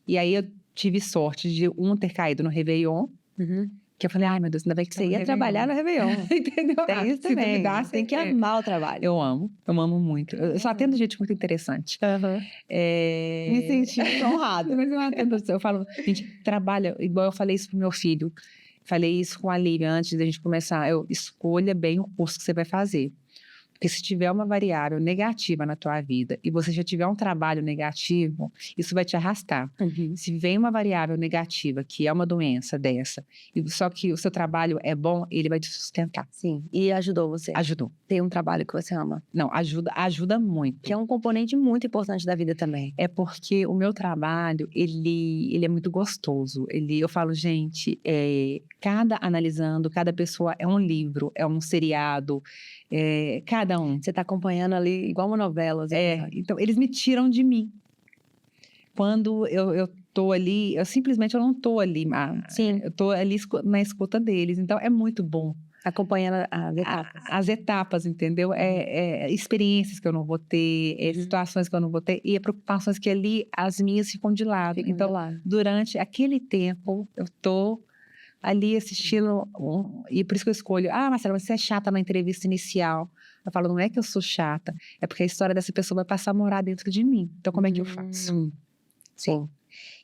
E aí eu tive sorte de ter caído no Réveillon. Que eu falei, ai meu Deus, ainda bem que
você ia trabalhar no Réveillon.
Entendeu?
Tem isso também. Tem que amar o trabalho.
Eu amo muito. Eu só atendo gente muito interessante.
Me senti honrada.
Mas eu atendo, eu falo, gente, trabalha, igual eu falei isso pro meu filho. Falei isso com a Lívia antes da gente começar. Escolha bem o curso que você vai fazer. Porque se tiver uma variável negativa na tua vida e você já tiver um trabalho negativo, isso vai te arrastar. Se vem uma variável negativa, que é uma doença dessa, só que o seu trabalho é bom, ele vai te sustentar.
Sim, e ajudou você?
Ajudou.
Ter um trabalho que você ama?
Não, ajuda muito.
Que é um componente muito importante da vida também.
É porque o meu trabalho, ele é muito gostoso. Eu falo, gente, cada pessoa é um livro, é um seriado, cara, cada um.
Você tá acompanhando ali igual uma novela.
Então eles me tiram de mim. Quando eu tô ali, eu simplesmente não tô ali,
Sim.
eu tô ali na escuta deles, então é muito bom.
Acompanhando as etapas.
As etapas, entendeu? Experiências que eu não vou ter, situações que eu não vou ter, e preocupações que ali as minhas ficam de lado. Então, durante aquele tempo, eu tô ali assistindo, e por isso que eu escolho, Marcela, você é chata na entrevista inicial. Eu falo, não é que eu sou chata, é porque a história dessa pessoa vai passar a morar dentro de mim. Então, como é que eu faço?
Sim.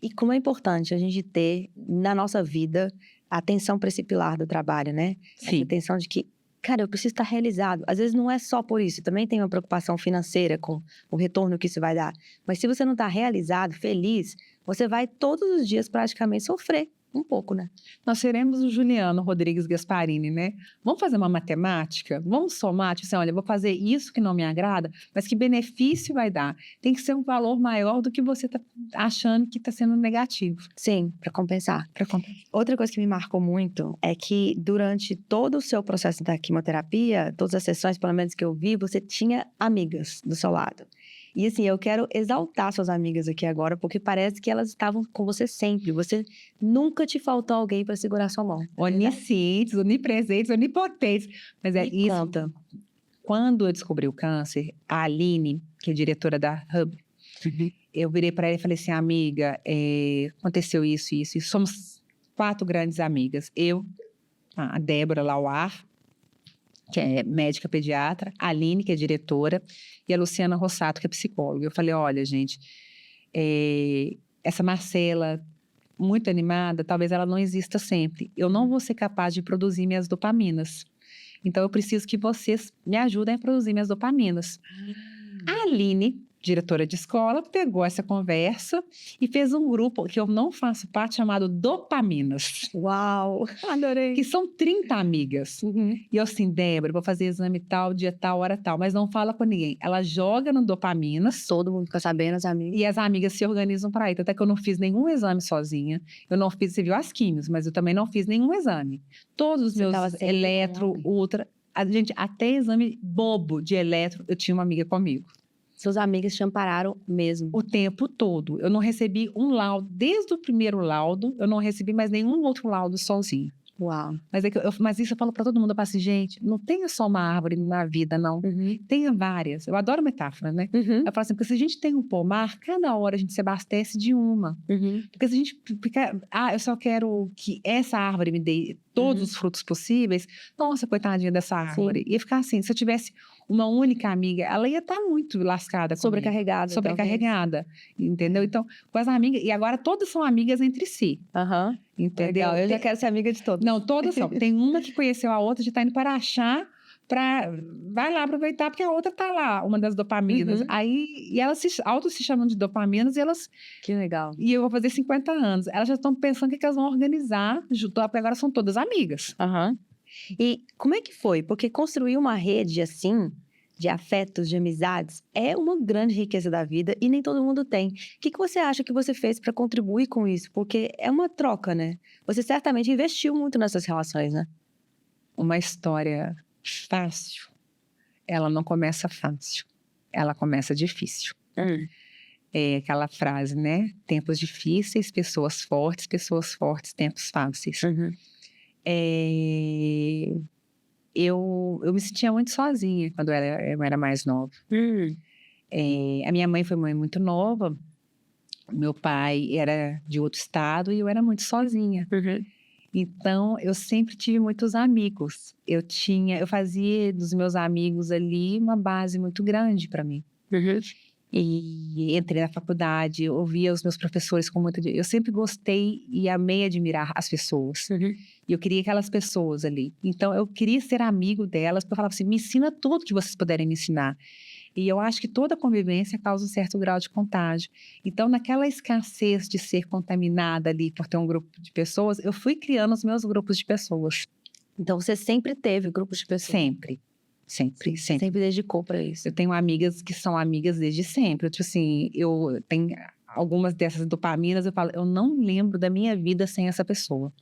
E como é importante a gente ter na nossa vida a atenção para esse pilar do trabalho, né?
Sim.
Essa atenção de que, cara, eu preciso estar realizado. Às vezes não é só por isso, também tem uma preocupação financeira com o retorno que isso vai dar. Mas se você não está realizado, feliz, você vai todos os dias praticamente sofrer um pouco, né?
Nós seremos o Juliano Rodrigues Gasparini, né? Vamos fazer uma matemática? Vamos somar? Tipo assim, olha, eu vou fazer isso que não me agrada, mas que benefício vai dar? Tem que ser um valor maior do que você está achando que está sendo negativo.
Sim, para compensar. Outra coisa que me marcou muito é que durante todo o seu processo da quimioterapia, todas as sessões, pelo menos que eu vi, você tinha amigas do seu lado. E assim, eu quero exaltar suas amigas aqui agora, porque parece que elas estavam com você sempre. Você nunca te faltou alguém para segurar sua mão.
Oniscientes, onipresentes, onipotentes. Mas é isso.
Conta.
Quando eu descobri o câncer, a Aline, que é diretora da Hub, eu virei para ela e falei assim, amiga, aconteceu isso, e somos 4 grandes amigas. Eu, a Débora Lauar, que é médica pediatra, a Aline, que é diretora, e a Luciana Rossato, que é psicóloga. Eu falei, olha, gente, essa Marcela, muito animada, talvez ela não exista sempre. Eu não vou ser capaz de produzir minhas dopaminas. Então, eu preciso que vocês me ajudem a produzir minhas dopaminas. A Aline, diretora de escola, pegou essa conversa e fez um grupo que eu não faço parte, chamado Dopaminas.
Uau, adorei.
Que são 30 amigas. E eu assim, Débora, vou fazer exame tal, dia tal, hora tal, mas não fala com ninguém. Ela joga no Dopaminas.
Todo mundo fica sabendo, as amigas.
E as amigas se organizam para ir. Até que eu não fiz nenhum exame sozinha. Eu não fiz, você viu as químios, mas eu também não fiz nenhum exame. Todos os meus eletro, ultra, gente, até exame bobo de eletro, eu tinha uma amiga comigo.
Suas amigas te ampararam mesmo.
O tempo todo. Eu não recebi um laudo. Desde o primeiro laudo, eu não recebi mais nenhum outro laudo sozinho.
Uau.
Mas isso eu falo pra todo mundo. Eu falo assim, gente, não tenha só uma árvore na vida, não. Tenha várias. Eu adoro metáfora, né? Eu falo assim, porque se a gente tem um pomar, cada hora a gente se abastece de uma. Porque se a gente ficar, eu só quero que essa árvore me dê todos os frutos possíveis, nossa, coitadinha dessa árvore. Ia ficar assim, se eu tivesse uma única amiga, ela ia estar muito lascada comigo. Sobrecarregada, entendeu? Então, com as amigas, e agora todas são amigas entre si. Entendeu?
Legal, eu já quero ser amiga de todas.
Não, todas são. Tem uma que conheceu a outra, já tá indo para achar, vai lá aproveitar, porque a outra tá lá, uma das dopaminas. E elas se chamam de dopaminas, e elas...
Que legal.
E eu vou fazer 50 anos. Elas já estão pensando o que elas vão organizar, porque agora são todas amigas.
E como é que foi? Porque construir uma rede assim, de afetos, de amizades, é uma grande riqueza da vida e nem todo mundo tem. O que você acha que você fez para contribuir com isso? Porque é uma troca, né? Você certamente investiu muito nessas relações, né?
Uma história fácil, ela não começa fácil, ela começa difícil. É aquela frase, né? Tempos difíceis, pessoas fortes, tempos fáceis. Eu me sentia muito sozinha quando eu era mais nova. A minha mãe foi mãe muito nova, meu pai era de outro estado e eu era muito sozinha. Então, eu sempre tive muitos amigos. Eu fazia dos meus amigos ali uma base muito grande para mim. E entrei na faculdade, ouvia os meus professores com muita... Eu sempre gostei e amei admirar as pessoas. E eu queria aquelas pessoas ali. Então, eu queria ser amigo delas, porque eu falava assim, me ensina tudo que vocês puderem me ensinar. E eu acho que toda convivência causa um certo grau de contágio. Então, naquela escassez de ser contaminada ali por ter um grupo de pessoas, eu fui criando os meus grupos de pessoas.
Então, você sempre teve grupos de pessoas?
Sempre.
Sempre dedicou para isso.
Eu tenho amigas que são amigas desde sempre. Tipo assim, eu tenho algumas dessas dopaminas, eu falo, eu não lembro da minha vida sem essa pessoa.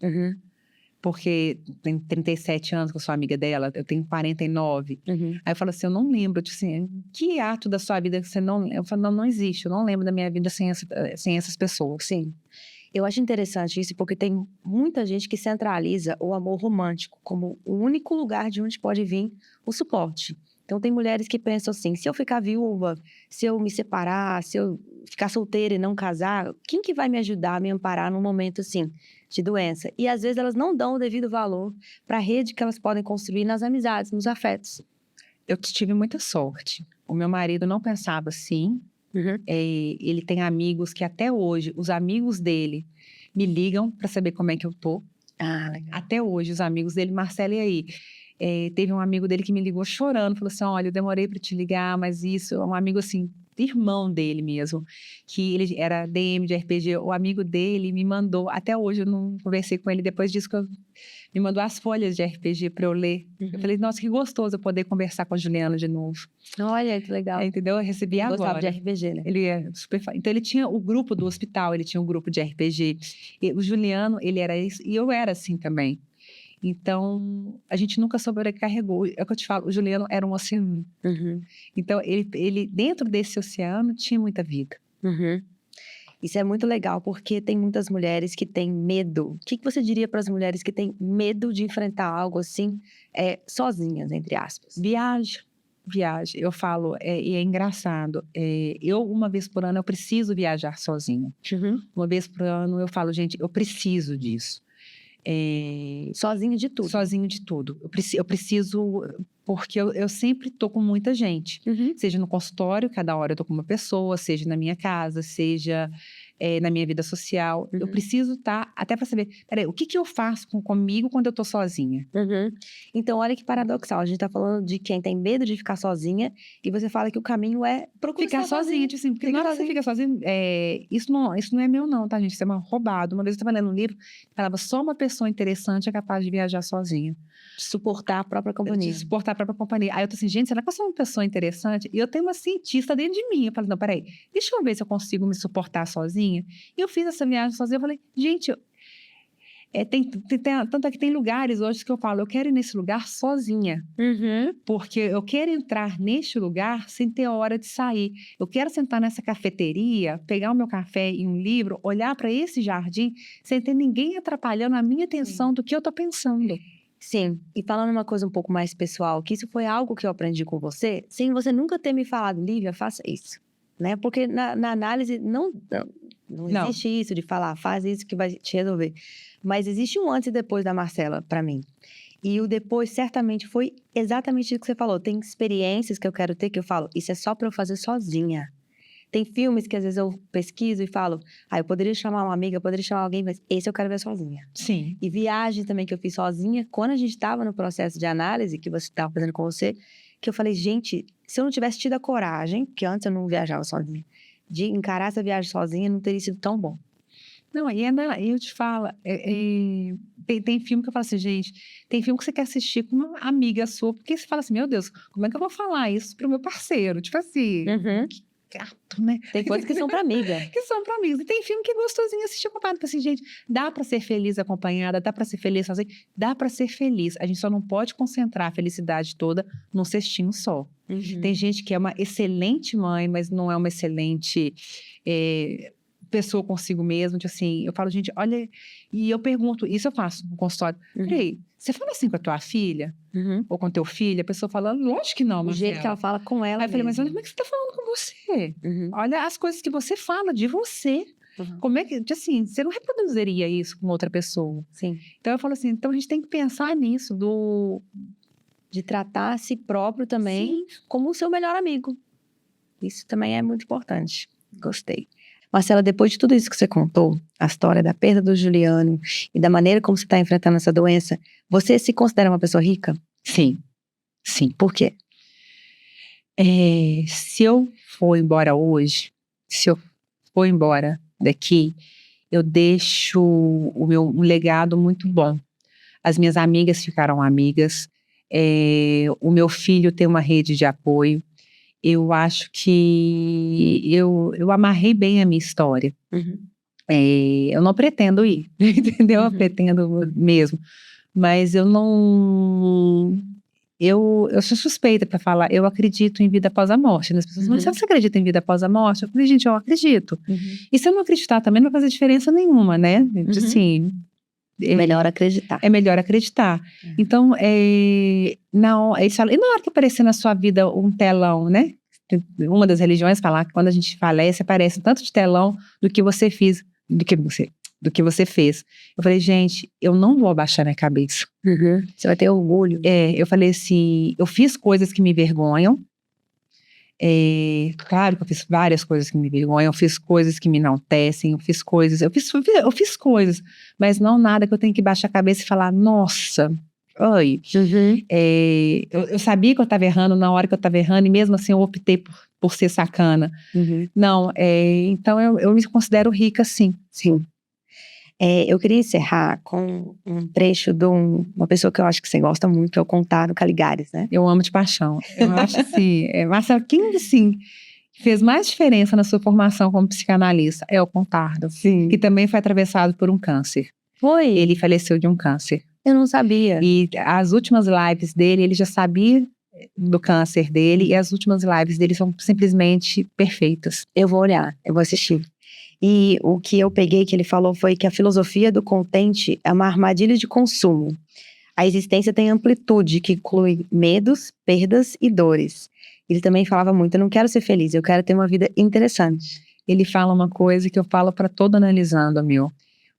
porque tem 37 anos que eu sou amiga dela, eu tenho 49. Aí eu falo assim, eu não lembro, tipo assim, que ato da sua vida que você não lembra? Eu falo, não existe, eu não lembro da minha vida sem essas pessoas.
Sim. Eu acho interessante isso porque tem muita gente que centraliza o amor romântico como o único lugar de onde pode vir o suporte. Então tem mulheres que pensam assim, se eu ficar viúva, se eu me separar, se eu ficar solteira e não casar, quem que vai me ajudar a me amparar num momento assim de doença? E às vezes elas não dão o devido valor para a rede que elas podem construir nas amizades, nos afetos.
Eu tive muita sorte. O meu marido não pensava assim. Ele tem amigos que até hoje, os amigos dele me ligam para saber como é que eu tô.
Legal.
Até hoje, os amigos dele, Marcelo, e aí? Teve um amigo dele que me ligou chorando, falou assim, olha, eu demorei para te ligar, mas isso, um amigo assim, irmão dele mesmo, que ele era DM de RPG, o amigo dele me mandou, até hoje eu não conversei com ele, depois disso me mandou as folhas de RPG para eu ler. Eu falei, nossa, que gostoso eu poder conversar com a Juliana de novo.
Olha, que legal.
Entendeu? Eu recebi agora.
Gostava de RPG, né?
Ele é super... Então, ele tinha o grupo do hospital, ele tinha um grupo de RPG. E o Juliano, ele era isso, e eu era assim também. Então, a gente nunca sobrecarregou. É o que eu te falo, o Juliano era um oceano. Então, ele dentro desse oceano, tinha muita vida.
Isso é muito legal, porque tem muitas mulheres que têm medo. O que você diria para as mulheres que têm medo de enfrentar algo assim, sozinhas, entre aspas?
Viagem. Eu falo, e é engraçado, eu uma vez por ano eu preciso viajar sozinha. Uma vez por ano eu falo, gente, eu preciso disso.
Sozinho de tudo?
Sozinho de tudo. Eu preciso, porque eu sempre tô com muita gente. Seja no consultório, cada hora eu tô com uma pessoa, seja na minha casa, seja na minha vida social. Eu preciso estar, até para saber, peraí, o que eu faço comigo quando eu tô sozinha?
Então, olha que paradoxal. A gente tá falando de quem tem medo de ficar sozinha, e você fala que o caminho é procurar
ficar sozinha. Tipo assim, porque na hora que você fica sozinha, isso não é meu não, tá, gente? Isso é roubado. Uma vez eu estava lendo um livro, falava só uma pessoa interessante é capaz de viajar sozinha.
Suportar a própria companhia.
Suportar a própria companhia. Aí eu tô assim, gente, será que eu sou uma pessoa interessante? E eu tenho uma cientista dentro de mim. Eu falei, não, peraí, deixa eu ver se eu consigo me suportar sozinha. E eu fiz essa viagem sozinha. Eu falei, gente, tanto é que tem lugares hoje que eu falo, eu quero ir nesse lugar sozinha. Porque eu quero entrar neste lugar sem ter hora de sair. Eu quero sentar nessa cafeteria, pegar o meu café e um livro, olhar para esse jardim, sem ter ninguém atrapalhando a minha atenção do que eu tô pensando.
Sim, e falando uma coisa um pouco mais pessoal, que isso foi algo que eu aprendi com você, sem você nunca ter me falado, Lívia, faça isso, né? Porque na análise não existe isso de falar, faz isso que vai te resolver. Mas existe um antes e depois da Marcela, para mim. E o depois, certamente, foi exatamente isso que você falou. Tem experiências que eu quero ter que eu falo, isso é só para eu fazer sozinha. Tem filmes que às vezes eu pesquiso e falo, eu poderia chamar uma amiga, eu poderia chamar alguém, mas esse eu quero ver sozinha.
Sim.
E viagem também que eu fiz sozinha, quando a gente estava no processo de análise, que você estava fazendo com você, que eu falei, gente, se eu não tivesse tido a coragem, que antes eu não viajava sozinha, de encarar essa viagem sozinha, não teria sido tão bom.
Não, e eu te falo, tem filme que eu falo assim, gente, tem filme que você quer assistir com uma amiga sua, porque você fala assim, meu Deus, como é que eu vou falar isso pro meu parceiro? Tipo assim, que gato, né?
Tem coisas que são pra amiga.
Que são pra amigos. E tem filme que é gostosinho assistir acompanhado. Tipo assim, gente, dá pra ser feliz acompanhada, dá pra ser feliz sozinha, dá pra ser feliz. A gente só não pode concentrar a felicidade toda num cestinho só. Tem gente que é uma excelente mãe, mas não é uma excelente pessoa consigo mesmo. Tipo assim, eu falo, gente, olha... E eu pergunto, isso eu faço no consultório. Peraí, você fala assim com a tua filha? Ou com teu filho? A pessoa fala, lógico que não,
O
Marcela.
jeito que ela fala com ela.
Aí eu falei, mas olha como é que você tá falando com você. Olha as coisas que você fala de você. Como é que, assim, você não reproduziria isso com outra pessoa?
Sim.
Então eu falo assim, então a gente tem que pensar nisso,
de tratar a si próprio também como o seu melhor amigo. Isso também é muito importante. Gostei. Marcela, depois de tudo isso que você contou, a história da perda do Juliano e da maneira como você está enfrentando essa doença, você se considera uma pessoa rica?
Sim. Sim.
Por quê?
Se eu for embora hoje, se eu for embora daqui, eu deixo um legado muito bom. As minhas amigas ficaram amigas, o meu filho tem uma rede de apoio. Eu acho que eu amarrei bem a minha história. Eu não pretendo ir, entendeu? Eu pretendo mesmo. Mas eu não... Eu sou suspeita para falar, eu acredito em vida após a morte. As pessoas falam, você acredita em vida após a morte? Eu falei, gente, eu acredito. E se eu não acreditar também, não vai fazer diferença nenhuma, né? Assim,
Melhor acreditar.
é melhor acreditar. Então, eles falam, e na hora que aparecer na sua vida um telão, né? Uma das religiões fala que quando a gente falece, aparece um tanto de telão do que você fez, do que você fez. Eu falei, gente, eu não vou abaixar minha cabeça.
Você vai ter orgulho.
Eu falei assim, eu fiz coisas que me vergonham. Claro que eu fiz várias coisas que me vergonham, eu fiz coisas que me enaltecem, eu fiz coisas, mas não nada que eu tenho que baixar a cabeça e falar, nossa, oi. Eu sabia que eu estava errando na hora que eu estava errando, e mesmo assim eu optei por ser sacana. Não, então eu me considero rica, sim.
Sim. Eu queria encerrar com um trecho de uma pessoa que eu acho que você gosta muito, que é o Conrado Caligares, né?
Eu amo de paixão. Eu acho assim, Marcelo, quem assim, fez mais diferença na sua formação como psicanalista é o Conrado, que também foi atravessado por um câncer.
Foi?
Ele faleceu de um câncer.
Eu não sabia.
E as últimas lives dele, ele já sabia do câncer dele, e as últimas lives dele são simplesmente perfeitas.
Eu vou olhar, eu vou assistir. E o que eu peguei que ele falou foi que a filosofia do contente é uma armadilha de consumo. A existência tem amplitude, que inclui medos, perdas e dores. Ele também falava muito, eu não quero ser feliz, eu quero ter uma vida interessante.
Ele fala uma coisa que eu falo para todo analisando, Mil.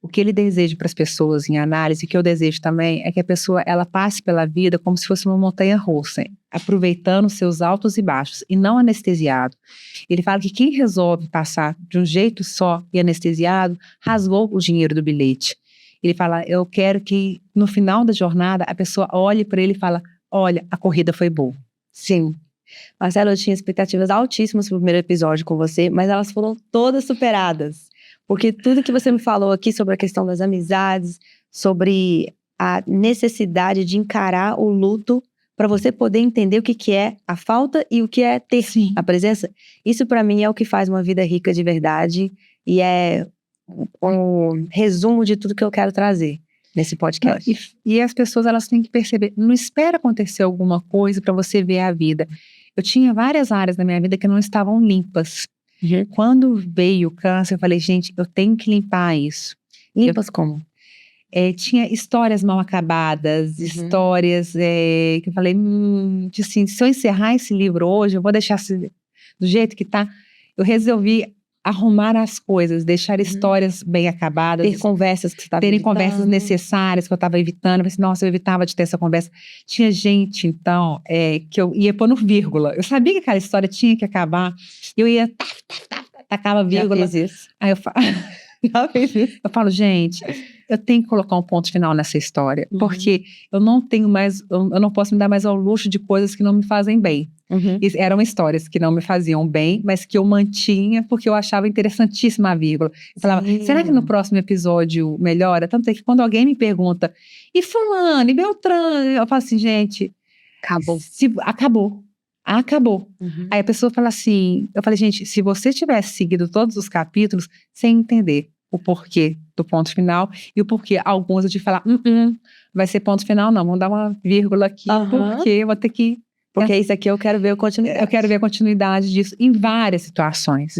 O que ele deseja para as pessoas em análise, que eu desejo também, é que a pessoa ela passe pela vida como se fosse uma montanha-russa, aproveitando seus altos e baixos, e não anestesiado. Ele fala que quem resolve passar de um jeito só e anestesiado, rasgou o dinheiro do bilhete. Ele fala, eu quero que no final da jornada a pessoa olhe para ele e fala, olha, a corrida foi boa.
Sim. Marcelo, eu tinha expectativas altíssimas pro primeiro episódio com você, mas elas foram todas superadas. Porque tudo que você me falou aqui sobre a questão das amizades, sobre a necessidade de encarar o luto para você poder entender o que é a falta e o que é ter a presença, isso para mim é o que faz uma vida rica de verdade e é um resumo de tudo que eu quero trazer nesse podcast.
E as pessoas elas têm que perceber, não espera acontecer alguma coisa para você ver a vida. Eu tinha várias áreas da minha vida que não estavam limpas. Quando veio o câncer, eu falei, gente, eu tenho que limpar isso.
Limpas como?
Tinha histórias mal acabadas, histórias que eu falei, assim, se eu encerrar esse livro hoje, eu vou deixar do jeito que tá. Eu resolvi arrumar as coisas, deixar histórias bem acabadas.
Ter conversas que você estava evitando.
Terem conversas necessárias que eu estava evitando. Eu falei assim, nossa, eu evitava de ter essa conversa. Tinha gente, então, que eu ia pôr no vírgula. Eu sabia que aquela história tinha que acabar. Eu ia, tacava vírgula.
Já fiz isso.
Aí eu falo, gente, eu tenho que colocar um ponto final nessa história. Porque eu não tenho mais, eu não posso me dar mais ao luxo de coisas que não me fazem bem. Eram histórias que não me faziam bem, mas que eu mantinha porque eu achava interessantíssima a vírgula. Eu falava, será que no próximo episódio melhora? Tanto é que quando alguém me pergunta, e fulano, e Beltrano? Eu falo assim, gente, acabou. Aí a pessoa fala assim, eu falei, gente, se você tivesse seguido todos os capítulos sem entender o porquê do ponto final e o porquê alguns eu tive que falar, vai ser ponto final não, vamos dar uma vírgula aqui, porque eu vou ter que...
Porque isso aqui eu quero ver a continuidade.
Eu quero ver a continuidade disso em várias situações.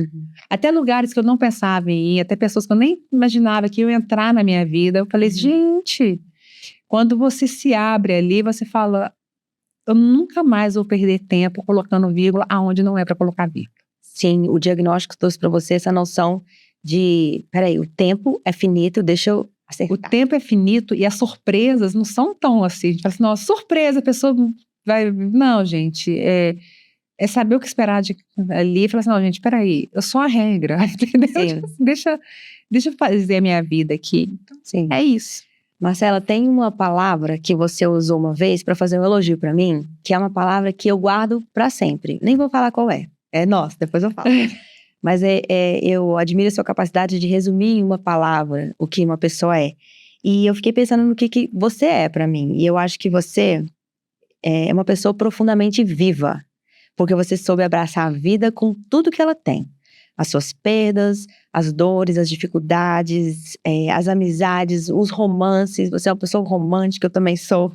Até lugares que eu não pensava em ir, até pessoas que eu nem imaginava que iam entrar na minha vida. Eu falei, gente, quando você se abre ali, você fala, eu nunca mais vou perder tempo colocando vírgula aonde não é para colocar vírgula.
Sim, o diagnóstico trouxe para você essa noção de, peraí, o tempo é finito, deixa eu acertar.
O tempo é finito e as surpresas não são tão assim. A gente fala assim, nossa, surpresa, a pessoa... Não, gente, é saber o que esperar ali e falar assim, não, gente, peraí, eu sou a regra, entendeu? Deixa eu fazer a minha vida aqui.
Sim.
É isso.
Marcela, tem uma palavra que você usou uma vez para fazer um elogio para mim, que é uma palavra que eu guardo para sempre. Nem vou falar qual é. É nossa, depois eu falo. Mas eu admiro a sua capacidade de resumir em uma palavra o que uma pessoa é. E eu fiquei pensando no que você é para mim. E eu acho que você é uma pessoa profundamente viva. Porque você soube abraçar a vida com tudo que ela tem. as suas perdas, as dores, as dificuldades, as amizades, os romances. Você é uma pessoa romântica, eu também sou.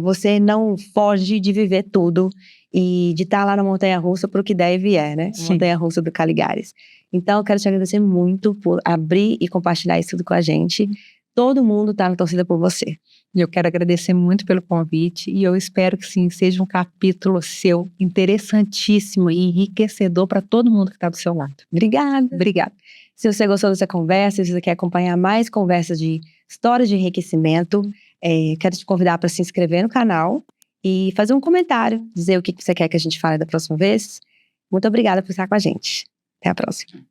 Você não foge de viver tudo e de estar lá na montanha-russa para o que der e vier, né?
Sim.
Montanha-russa do Caligares. Então, eu quero te agradecer muito por abrir e compartilhar isso tudo com a gente. Todo mundo está na torcida por você.
E eu quero agradecer muito pelo convite e eu espero que sim, seja um capítulo seu interessantíssimo e enriquecedor para todo mundo que está do seu lado.
Obrigada.
Obrigada.
Se você gostou dessa conversa, se você quer acompanhar mais conversas de histórias de enriquecimento, quero te convidar para se inscrever no canal e fazer um comentário, dizer o que você quer que a gente fale da próxima vez. Muito obrigada por estar com a gente. Até a próxima.